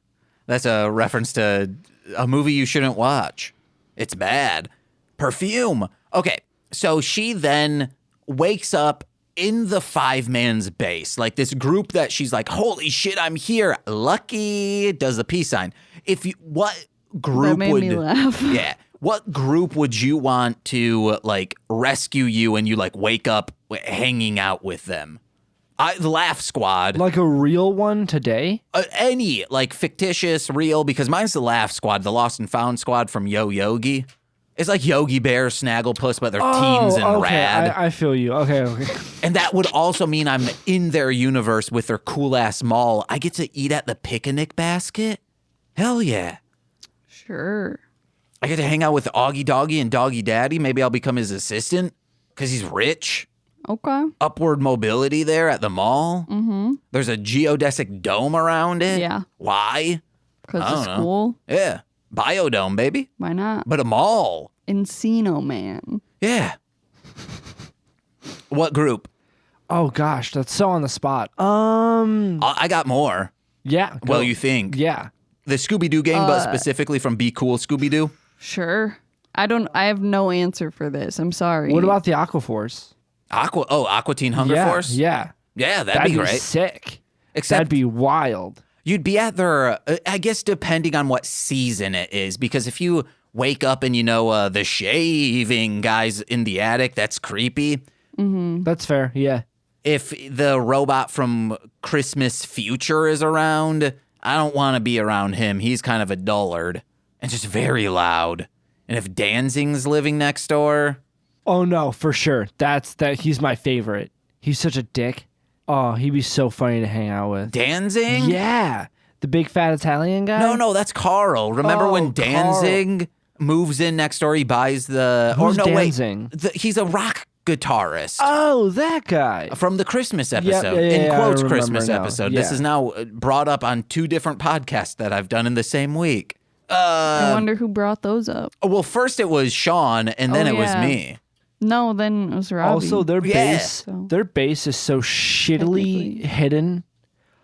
That's a reference to a movie you shouldn't watch. It's bad. Perfume. Okay, so she then wakes up in the Fiveman's base, like this group that she's like, holy shit, I'm here. Lucky does the peace sign. What group that made me laugh. Yeah. What group would you want to like rescue you and you like wake up hanging out with them? The Laugh Squad. Like a real one today? Any like fictitious, real, because mine's the Laugh Squad, the Lost and Found Squad from Yo Yogi. It's like Yogi Bear, Snagglepuss, but they're teens and rad. I feel you. Okay. And that would also mean I'm in their universe with their cool-ass mall. I get to eat at the picnic basket? Hell yeah. Sure. I get to hang out with Augie Doggy and Doggy Daddy. Maybe I'll become his assistant because he's rich. Okay. Upward mobility there at the mall. Mm-hmm. There's a geodesic dome around it. Yeah. Why? Because it's cool. Yeah. Biodome, baby. Why not? But a mall. Encino Man. Yeah. What group? Oh gosh, that's so on the spot. I got more. Yeah. Well, you think? Yeah. The Scooby-Doo gang, but specifically from Be Cool Scooby-Doo? Sure. I have no answer for this. I'm sorry. What about the Aquaforce? Aqua Teen Hunger Force? Yeah. Yeah, that'd be great. Sick. Except that'd be wild. you'd be at their, I guess, depending on what season it is, because if you wake up and the shaving guy's in the attic, that's creepy. That's fair. Yeah. If the robot from Christmas Future is around, I don't want to be around him. He's kind of a dullard and just very loud. And if Danzig's living next door, Oh no, for sure. He's my favorite. He's such a dick. Oh, he'd be so funny to hang out with. Danzig? Yeah. The big fat Italian guy? No, that's Carl. Remember when Carl. Danzig moves in next door, he buys the... Who's Danzig? Danzig? He's a rock guitarist. Oh, that guy. From the Christmas episode. Yeah, in quotes, I remember Christmas now. episode. Yeah. This is now brought up on 2 different podcasts that I've done in the same week. I wonder who brought those up. Well, first it was Sean, and then it was yeah. me. No, then it was Robbie. Also, their bass, So- their bass is so shittily hidden.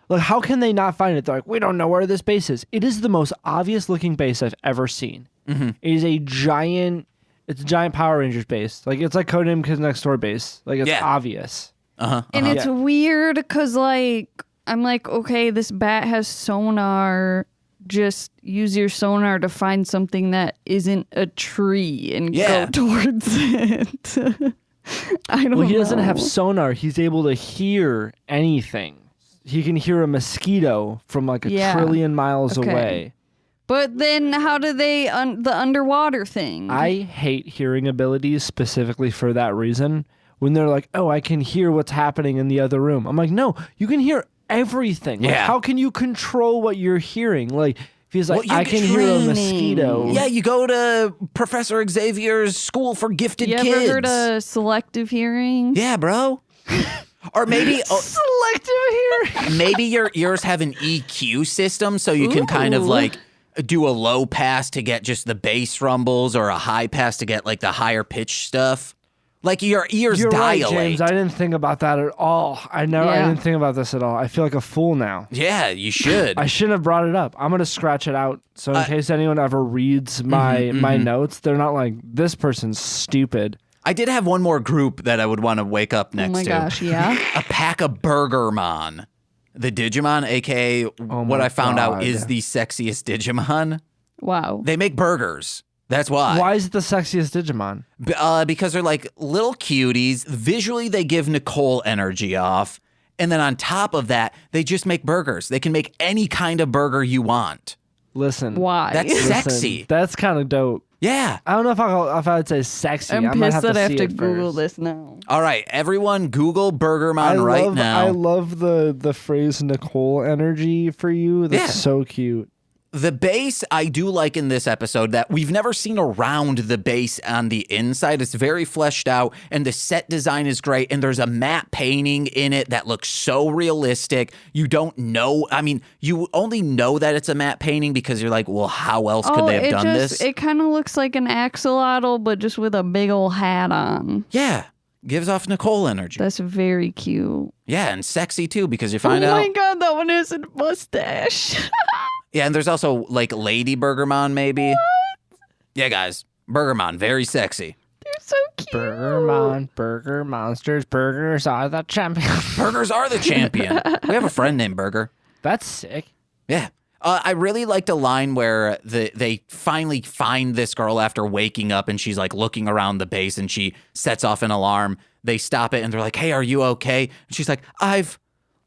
Like, how can they not find it? They're like, we don't know where this bass is. It is the most obvious looking bass I've ever seen. It is a giant Power Rangers bass. Like, it's like Codename Kids Next Door bass. Like, it's obvious. Uh-huh. And it's weird because, I'm like, okay, this bat has sonar. Just use your sonar to find something that isn't a tree and go towards it. I don't know. Well, he doesn't have sonar. He's able to hear anything. He can hear a mosquito from like a trillion miles away. But then how do they, the underwater thing? I hate hearing abilities specifically for that reason. When they're like, oh, I can hear what's happening in the other room. I'm like, no, you can hear everything. Like, how can you control what you're hearing? Like, if he's like, I can hear a mosquito. Yeah, you go to Professor Xavier's School for Gifted Kids. You ever heard of selective hearing? Yeah, bro. Or maybe Selective hearing. maybe your ears have an EQ system, so you can kind of like do a low pass to get just the bass rumbles, or a high pass to get like the higher pitch stuff. Like your ears You're dilate. right, James. I didn't think about that at all. I didn't think about this at all. I feel like a fool now. Yeah, you should. I shouldn't have brought it up. I'm gonna scratch it out, so in case anyone ever reads my notes, they're not like, this person's stupid. I did have one more group that I would want to wake up next to. Oh my gosh, yeah. A pack of Burgermon. The Digimon, aka what I found out is the sexiest Digimon. Wow. They make burgers. That's why. Why is it the sexiest Digimon? Because they're like little cuties. Visually, they give Nicole energy off. And then on top of that, they just make burgers. They can make any kind of burger you want. Listen. Why? That's sexy. That's kind of dope. Yeah. I don't know if I would say sexy. I'm I might pissed have that to I have see to it Google first. this now. All right, everyone, Google Burgermon now. I love the phrase Nicole energy for you. That's so cute. The base I do like in this episode that we've never seen around the base on the inside. It's very fleshed out, and the set design is great, and there's a matte painting in it that looks so realistic. You don't know. I mean, you only know that it's a matte painting because you're like, well, how else could they have done this? It kind of looks like an axolotl, but just with a big old hat on. Yeah. Gives off Nicole energy. That's very cute. Yeah, and sexy too, because you find Oh out. my god, that one has a mustache. Yeah, and there's also like Lady Burgermon, maybe. What? Yeah, guys. Burgermon, very sexy. They're so cute. Burgermon, Burger Monsters, burgers are the champion. Burgers are the champion. We have a friend named Burger. That's sick. Yeah. I really liked a line where they finally find this girl after waking up, and she's like looking around the base, and she sets off an alarm. They stop it, and they're like, hey, are you okay? And she's like, I've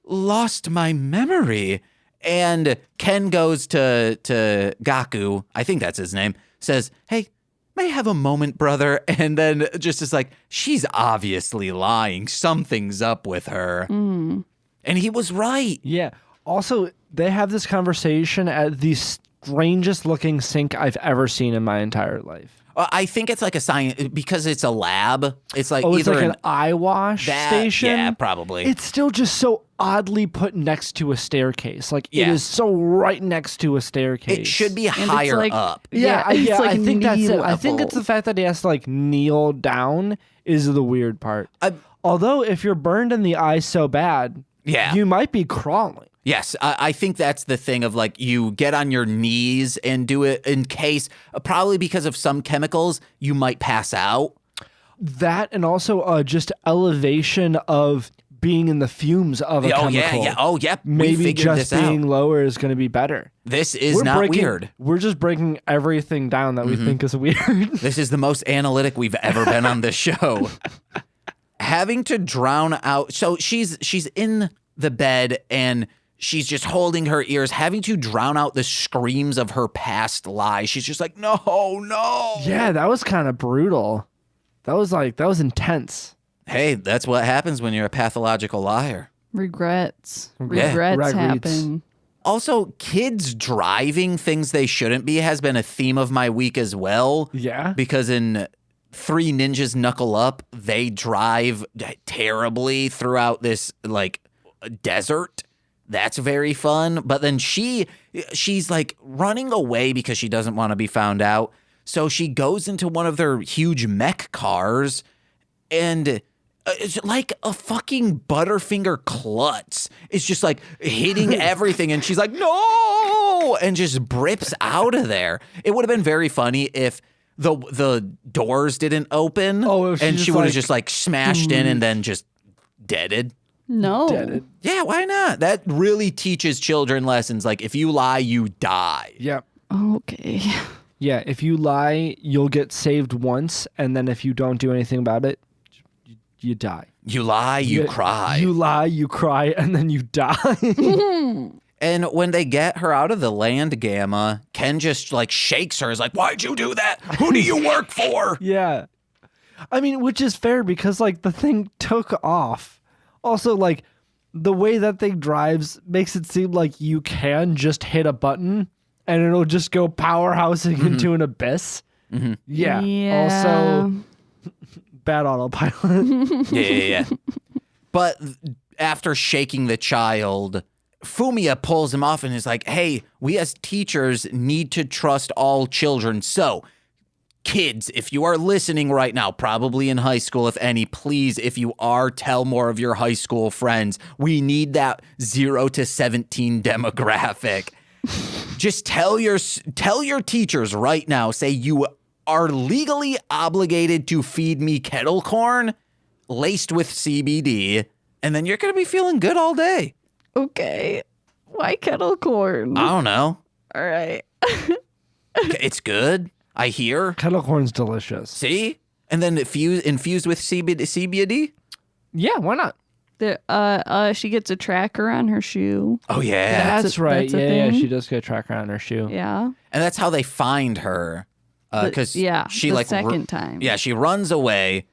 lost my memory. And Ken goes to Gaku, I think that's his name, says, hey, may I have a moment, brother? And then just is like, she's obviously lying. Something's up with her. And he was right. Yeah. Also, they have this conversation at the strangest looking sink I've ever seen in my entire life. I think it's like a science, because it's a lab. It's like it's either like an eye wash station. Yeah, probably. It's still just so oddly put next to a staircase. Like, it Yeah. is so right next to a staircase. It should be it's higher like- up. Yeah, it's like I think that's knee it. I think level. it's the fact that he has to like kneel down is the weird part. Although if you're burned in the eye so bad, Yeah. you might be crawling. Yes, I think that's the thing of like you get on your knees and do it in case, probably because of some chemicals, you might pass out. That and also just elevation of being in the fumes of a chemical. Oh, yep. We Maybe figured just this being out. lower is going to be better. This is not weird. We're just breaking everything down that we think is weird. This is the most analytic we've ever been on this show. Having to drown out. So she's in the bed and she's just holding her ears, having to drown out the screams of her past lies. She's just like, no. Yeah, that was kind of brutal. That was intense. Hey, that's what happens when you're a pathological liar. Regrets Regrets. happen. Also, kids driving things they shouldn't be has been a theme of my week as well. Yeah. Because in Three Ninjas Knuckle Up, they drive terribly throughout this like desert. That's very fun. But then she's like running away because she doesn't want to be found out. So she goes into one of their huge mech cars and it's like a fucking Butterfinger klutz. It's just like hitting everything. And she's like, no, and just brips out of there. It would have been very funny if the doors didn't open and she would have just like smashed in and then just deaded. No. Deaded. Yeah, why not? That really teaches children lessons. Like, if you lie, you die. Yep. Okay. Yeah, if you lie, you'll get saved once, and then if you don't do anything about it, you die. You lie, you cry. You lie, you cry, and then you die. And when they get her out of the land gamma, Ken just like shakes her. Is like, why'd you do that? Who do you work for? Yeah. I mean, which is fair because like the thing took off. Also, like the way that thing drives makes it seem like you can just hit a button and it'll just go powerhousing into an abyss. Mm-hmm. Yeah. Also, bad autopilot. Yeah. But after shaking the child, Fumiya pulls him off and is like, hey, we as teachers need to trust all children. So, kids, if you are listening right now, probably in high school, if any, please, if you are, tell more of your high school friends. We need that 0 to 17 demographic. Just tell your teachers right now, say you are legally obligated to feed me kettle corn laced with CBD, and then you're going to be feeling good all day. Okay. Why kettle corn? I don't know. All right. It's good, I hear. Kettle corn's delicious. See? And then infused with CBD? Yeah, why not? She gets a tracker on her shoe. Oh, yeah. That's right. that's a Yeah, thing. she does get a tracker on her shoe. Yeah. And that's how they find her. Because she the like second time. Yeah, she runs away,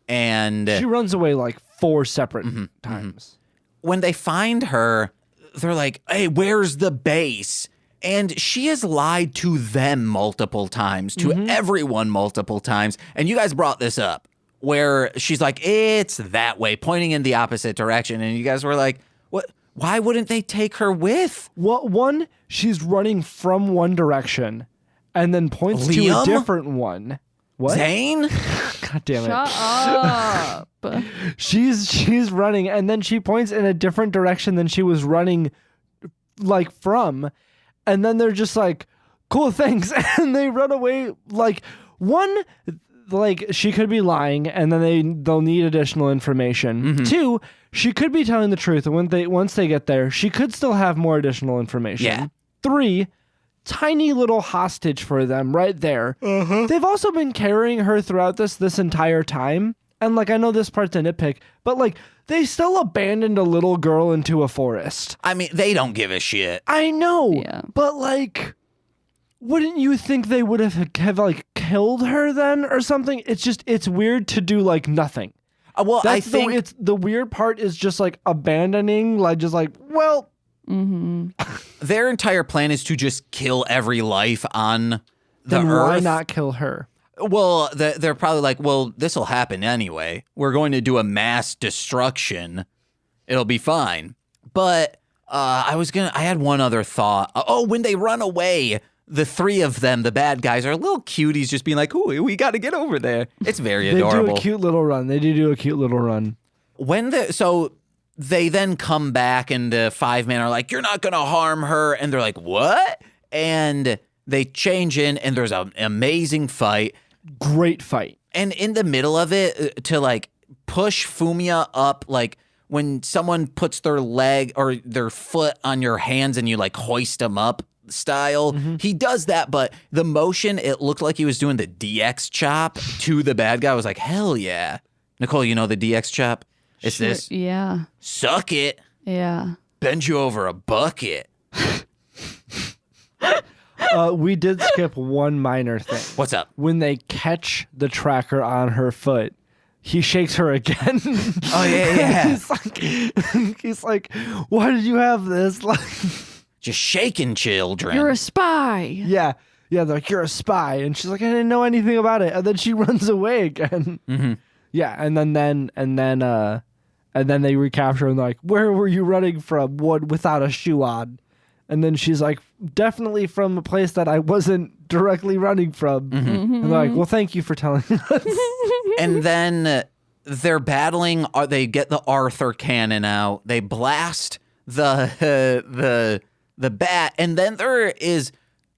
and She runs away like 4 separate times. when they find her, they're like, "Hey, where's the base?" And she has lied to them multiple times, to everyone multiple times. And you guys brought this up, where she's like, "It's that way," pointing in the opposite direction. And you guys were like, "What? Why wouldn't they take her with?" One, she's running from one direction and then points to Liam? a different one. What? Zane? God damn it. Shut up. She's running and then she points in a different direction than she was running like from. And then they're just like, cool, thanks. And they run away. Like, one, like she could be lying and then they'll need additional information. 2, she could be telling the truth. And once they get there, she could still have more additional information. Yeah. 3, tiny little hostage for them right there. They've also been carrying her throughout this entire time. And like, I know this part's a nitpick, but like they still abandoned a little girl into a forest. I mean, they don't give a shit. I know, Yeah. but like, wouldn't you think they would have like killed her then or something? It's weird to do like nothing. Well, I That's think it's the weird part is just like abandoning, like just like, well, their entire plan is to just kill every life on the then earth. why not kill her? Well, they're probably like, well, this will happen anyway. We're going to do a mass destruction. It'll be fine. But I had one other thought. When they run away, the 3 of them, the bad guys, are little cuties just being like, ooh, we got to get over there. It's very adorable. They do a cute little run. They do a cute little run. So they then come back and the Fiveman are like, you're not going to harm her. And they're like, what? And they change in and there's an amazing fight. Great fight. And in the middle of it, to like push Fumia up, like when someone puts their leg or their foot on your hands and you like hoist them up style, he does that. But the motion, it looked like he was doing the DX chop to the bad guy. I was like, hell yeah. Nicole, you know the DX chop? It's Sure, this. Yeah. Suck it. Yeah. Bend you over a bucket. We did skip one minor thing. What's up? When they catch the tracker on her foot, he shakes her again. Oh, yeah. he's like, why did you have this? Like, Just shaking children. You're a spy. yeah, they're like, you're a spy. And she's like, I didn't know anything about it. And then she runs away again. Mm-hmm. Yeah, and then they recapture her and they're like, where were you running from? One without a shoe on. And then she's like, definitely from a place that I wasn't directly running from. And they're like, well, thank you for telling us. And then they're battling. They get the Arthur cannon out. They blast the bat, and then there is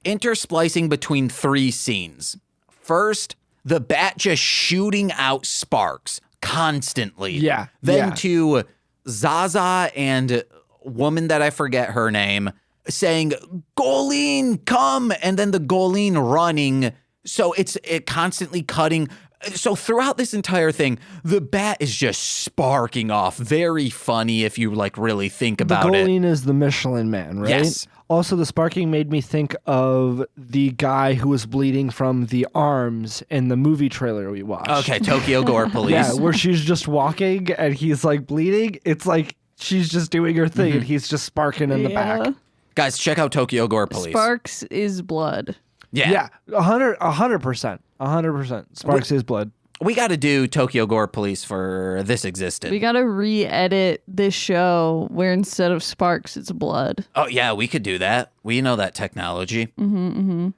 intersplicing between three scenes. First, the bat just shooting out sparks constantly. Yeah. Then yeah. to Zaza and woman that I forget her name saying, Goleen, come! And then the Goleen running. So it constantly cutting. So throughout this entire thing, the bat is just sparking off. Very funny if you like really think about the it. Goleen is the Michelin Man, right? Yes. Also, the sparking made me think of the guy who was bleeding from the arms in the movie trailer we watched. Okay, Tokyo Gore Police. Yeah, where she's just walking and he's like bleeding. It's like she's just doing her thing and he's just sparking in the back. Guys, check out Tokyo Gore Police. Sparks is blood. Yeah. 100%. 100%. Sparks is blood. We got to do Tokyo Gore Police for This Existed. We gotta re-edit this show where instead of sparks, it's blood. Oh, yeah, we could do that. We know that technology.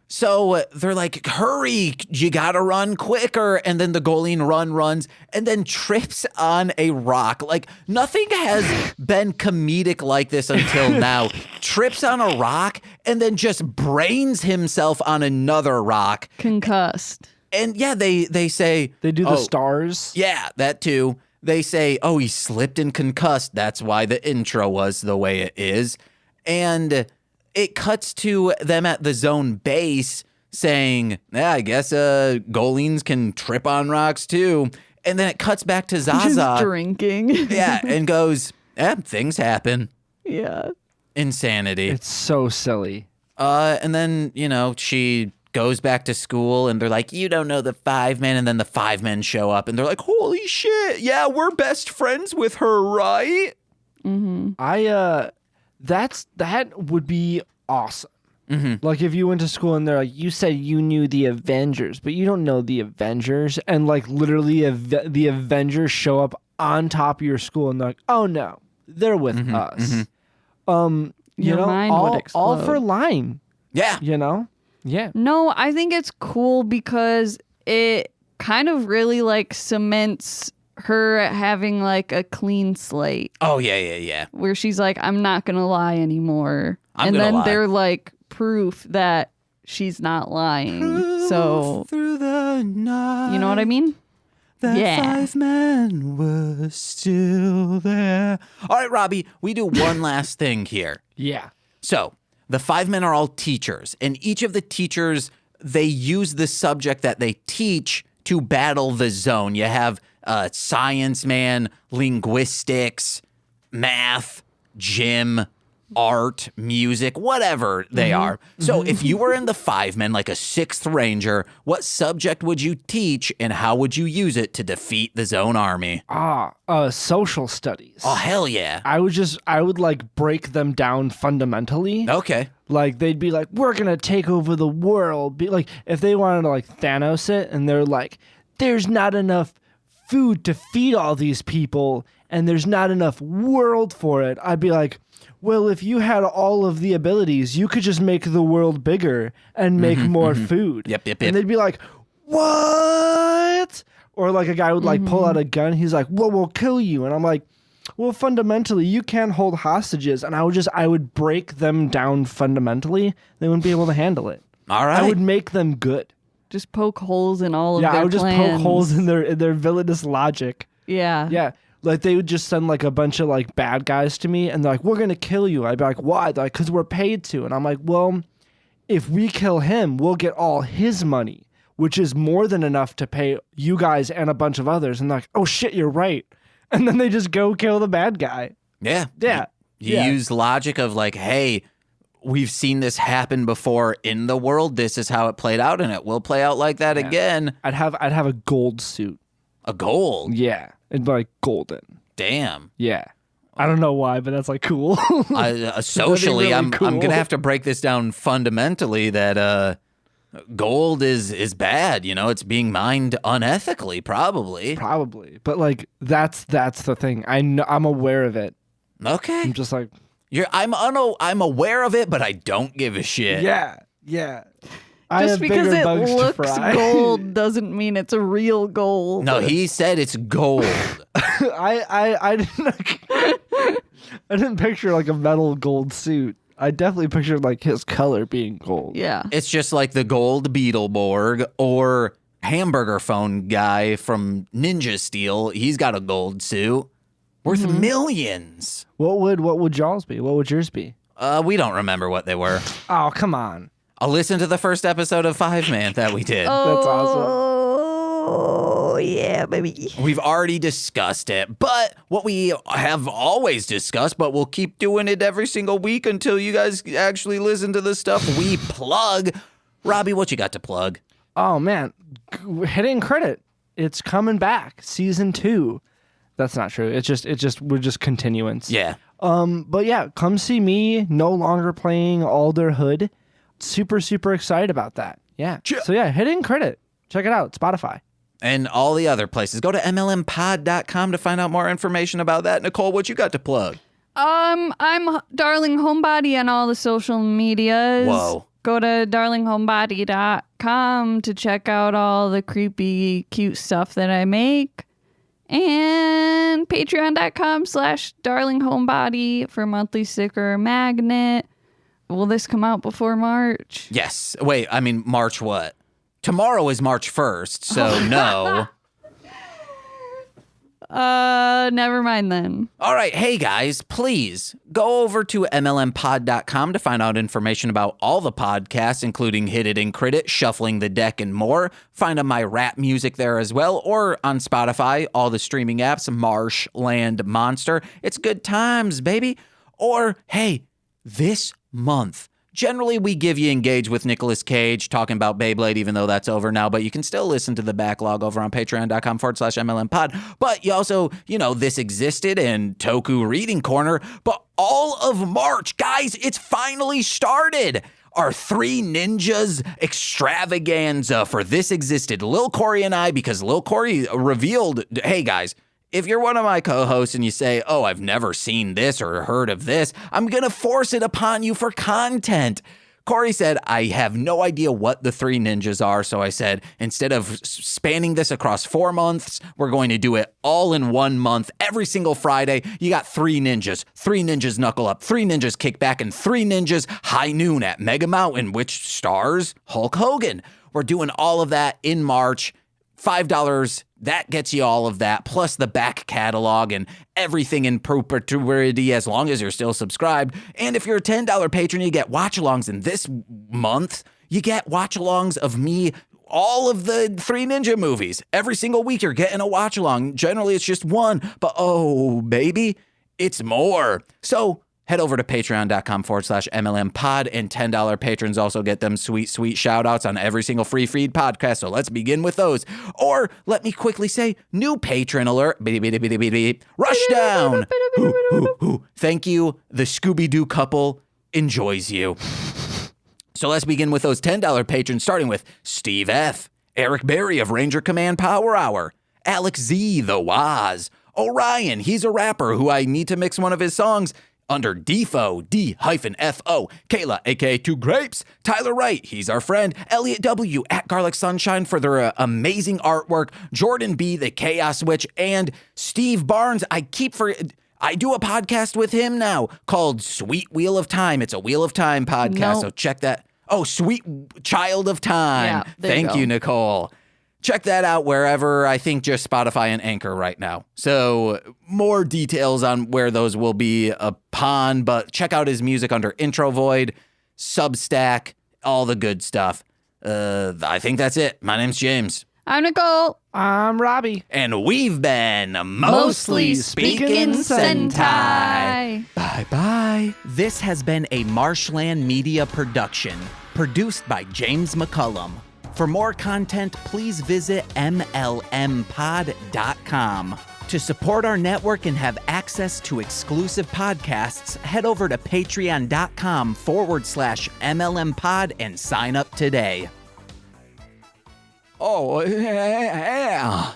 So they're like, hurry, you gotta run quicker. And then the Goleen runs and then trips on a rock. Like, nothing has been comedic like this until now. Trips on a rock and then just brains himself on another rock. Concussed. And yeah, they say... They do the stars. Yeah, that too. They say, oh, he slipped and concussed. That's why the intro was the way it is. And it cuts to them at the zone base saying, yeah, I guess Goleens can trip on rocks too. And then it cuts back to Zaza. Just drinking. Yeah, and goes, things happen. Yeah. Insanity. It's so silly. And then, she goes back to school and they're like, you don't know the Fiveman. And then the Fivemen show up and they're like, holy shit. Yeah, we're best friends with her, right? That would be awesome. Like if you went to school and they're like, you said you knew the Avengers, but you don't know the Avengers. And like literally the Avengers show up on top of your school and they're like, oh no, they're with us. Your mind would explode. All for line. Yeah. Yeah. No, I think it's cool because it kind of really like cements her having like a clean slate Oh, yeah. where she's like, I'm not going to lie anymore. I'm and gonna then lie. they're like proof that she's not lying. So, through the night, you know what I mean? that Yeah. Fiveman was still there. All right, Robbie, we do one last thing here. Yeah. So the Fivemen are all teachers, and each of the teachers, they use the subject that they teach to battle the zone. You have science man, linguistics, math, gym, art, music, whatever they are. So if you were in the Fivemen, like a sixth ranger, what subject would you teach and how would you use it to defeat the zone army? Social studies. Oh, hell yeah. I would like break them down fundamentally. Okay. Like they'd be like, we're gonna take over the world. Be like, if they wanted to like Thanos it, and they're like, there's not enough food to feed all these people, and there's not enough world for it. I'd be like, well, if you had all of the abilities, you could just make the world bigger and make more food. Yep. And they'd be like, what? Or like a guy would like pull out a gun. He's like, well, we'll kill you. And I'm like, well, fundamentally, you can't hold hostages. And I would break them down fundamentally. They wouldn't be able to handle it. All right. I would make them good. Just poke holes in all of Yeah, their I would just plans. poke holes in their villainous logic. Yeah. Yeah. Like they would just send like a bunch of like bad guys to me and they're like, we're going to kill you. I'd be like, why? They're like, because we're paid to. And I'm like, well, if we kill him, we'll get all his money, which is more than enough to pay you guys and a bunch of others. And they're like, oh shit, you're right. And then they just go kill the bad guy. Yeah. Yeah. You use logic of like, hey, we've seen this happen before in the world. This is how it played out, and it will play out like that again. I'd have a gold suit. A gold? Yeah. It'd be like golden. Damn. Yeah. I don't know why, but that's like cool. Socially, really I'm cool. gonna have to break this down fundamentally that gold is bad. You know, it's being mined unethically, probably. Probably. But like that's the thing. I'm aware of it. Okay. I'm just like I'm aware of it, but I don't give a shit. yeah. I Just have because bigger it bugs to looks fry. gold doesn't mean it's a real gold. No, he said it's gold. I didn't picture like a metal gold suit. I definitely pictured like his color being gold. Yeah. It's just like the gold Beetleborg or hamburger phone guy from Ninja Steel. He's got a gold suit worth millions. What would y'all's be? What would yours be? We don't remember what they were. Oh, come on. I'll listen to the first episode of Fiveman that we did. That's awesome. Oh, yeah, baby. We've already discussed it, but what we have always discussed, but we'll keep doing it every single week until you guys actually listen to the stuff we plug. Robbie, what you got to plug? Oh man, hitting credit. It's coming back. Season 2. That's not true. We're just continuance. Yeah. But yeah, come see me. No longer playing Alder Hood. Super, super excited about that. Yeah. So yeah, hitting credit. Check it out. Spotify. And all the other places. Go to mlmpod.com to find out more information about that. Nicole, what you got to plug? I'm Darling Homebody on all the social medias. Whoa. Go to darlinghomebody.com to check out all the creepy, cute stuff that I make. And patreon.com/darlinghomebody for monthly sticker magnet. Will this come out before March? Yes. Wait, I mean, March what? Tomorrow is March 1st, so no. Never mind then. All right, hey guys, please go over to mlmpod.com to find out information about all the podcasts, including Hit It and Crit It, Shuffling the Deck, and more. Find my rap music there as well, or on Spotify, all the streaming apps, Marshland Monster. It's good times, baby. Or, hey, this month, generally we give you Engage with Nicolas Cage, talking about Beyblade, even though that's over now, but you can still listen to the backlog over on patreon.com/MLMpod. But you also, This Existed and Toku Reading Corner. But all of March, guys, it's finally started. Our Three Ninjas extravaganza for This Existed. Lil Corey and I, because Lil Corey revealed, hey guys, if you're one of my co-hosts and you say, oh, I've never seen this or heard of this, I'm going to force it upon you for content. Corey said, I have no idea what the Three Ninjas are. So I said, instead of spanning this across 4 months, we're going to do it all in 1 month. Every single Friday, you got Three Ninjas. Three Ninjas Knuckle Up, Three Ninjas Kick Back, and Three Ninjas High Noon at Mega Mountain, which stars Hulk Hogan. We're doing all of that in March. $5, that gets you all of that, plus the back catalog and everything in perpetuity as long as you're still subscribed. And if you're a $10 patron, you get watch-alongs. And this month, you get watch-alongs of me, all of the Three Ninja movies. Every single week, you're getting a watch-along. Generally, it's just one, but oh, baby, it's more. So head over to patreon.com/MLMpod, and $10 patrons also get them sweet, sweet shout outs on every single free feed podcast. So let's begin with those. Or let me quickly say, new patron alert. Beep, beep, beep, beep, beep. Rush down. Thank you. The Scooby-Doo couple enjoys you. So let's begin with those $10 patrons, starting with Steve F., Eric Berry of Ranger Command Power Hour, Alex Z, The Waz, Orion, he's a rapper who I need to mix one of his songs, under Defo, D-F-O, Kayla, aka Two Grapes, Tyler Wright, he's our friend, Elliot W, at Garlic Sunshine for their amazing artwork, Jordan B, the Chaos Witch, and Steve Barnes. I do a podcast with him now called Sweet Wheel of Time. It's a Wheel of Time podcast, so check that. Oh, Sweet Child of Time. Yeah, there you Thank go. you, Nicole. Check that out wherever, I think just Spotify and Anchor right now. So more details on where those will be upon, but check out his music under Intro Void, Substack, all the good stuff. I think that's it. My name's James. I'm Nicole. I'm Robbie. And we've been Mostly Speaking Sentai. Bye-bye. This has been a Marshland Media production, produced by James McCollum. For more content, please visit mlmpod.com. To support our network and have access to exclusive podcasts, head over to patreon.com/MLMpod and sign up today. Oh, yeah.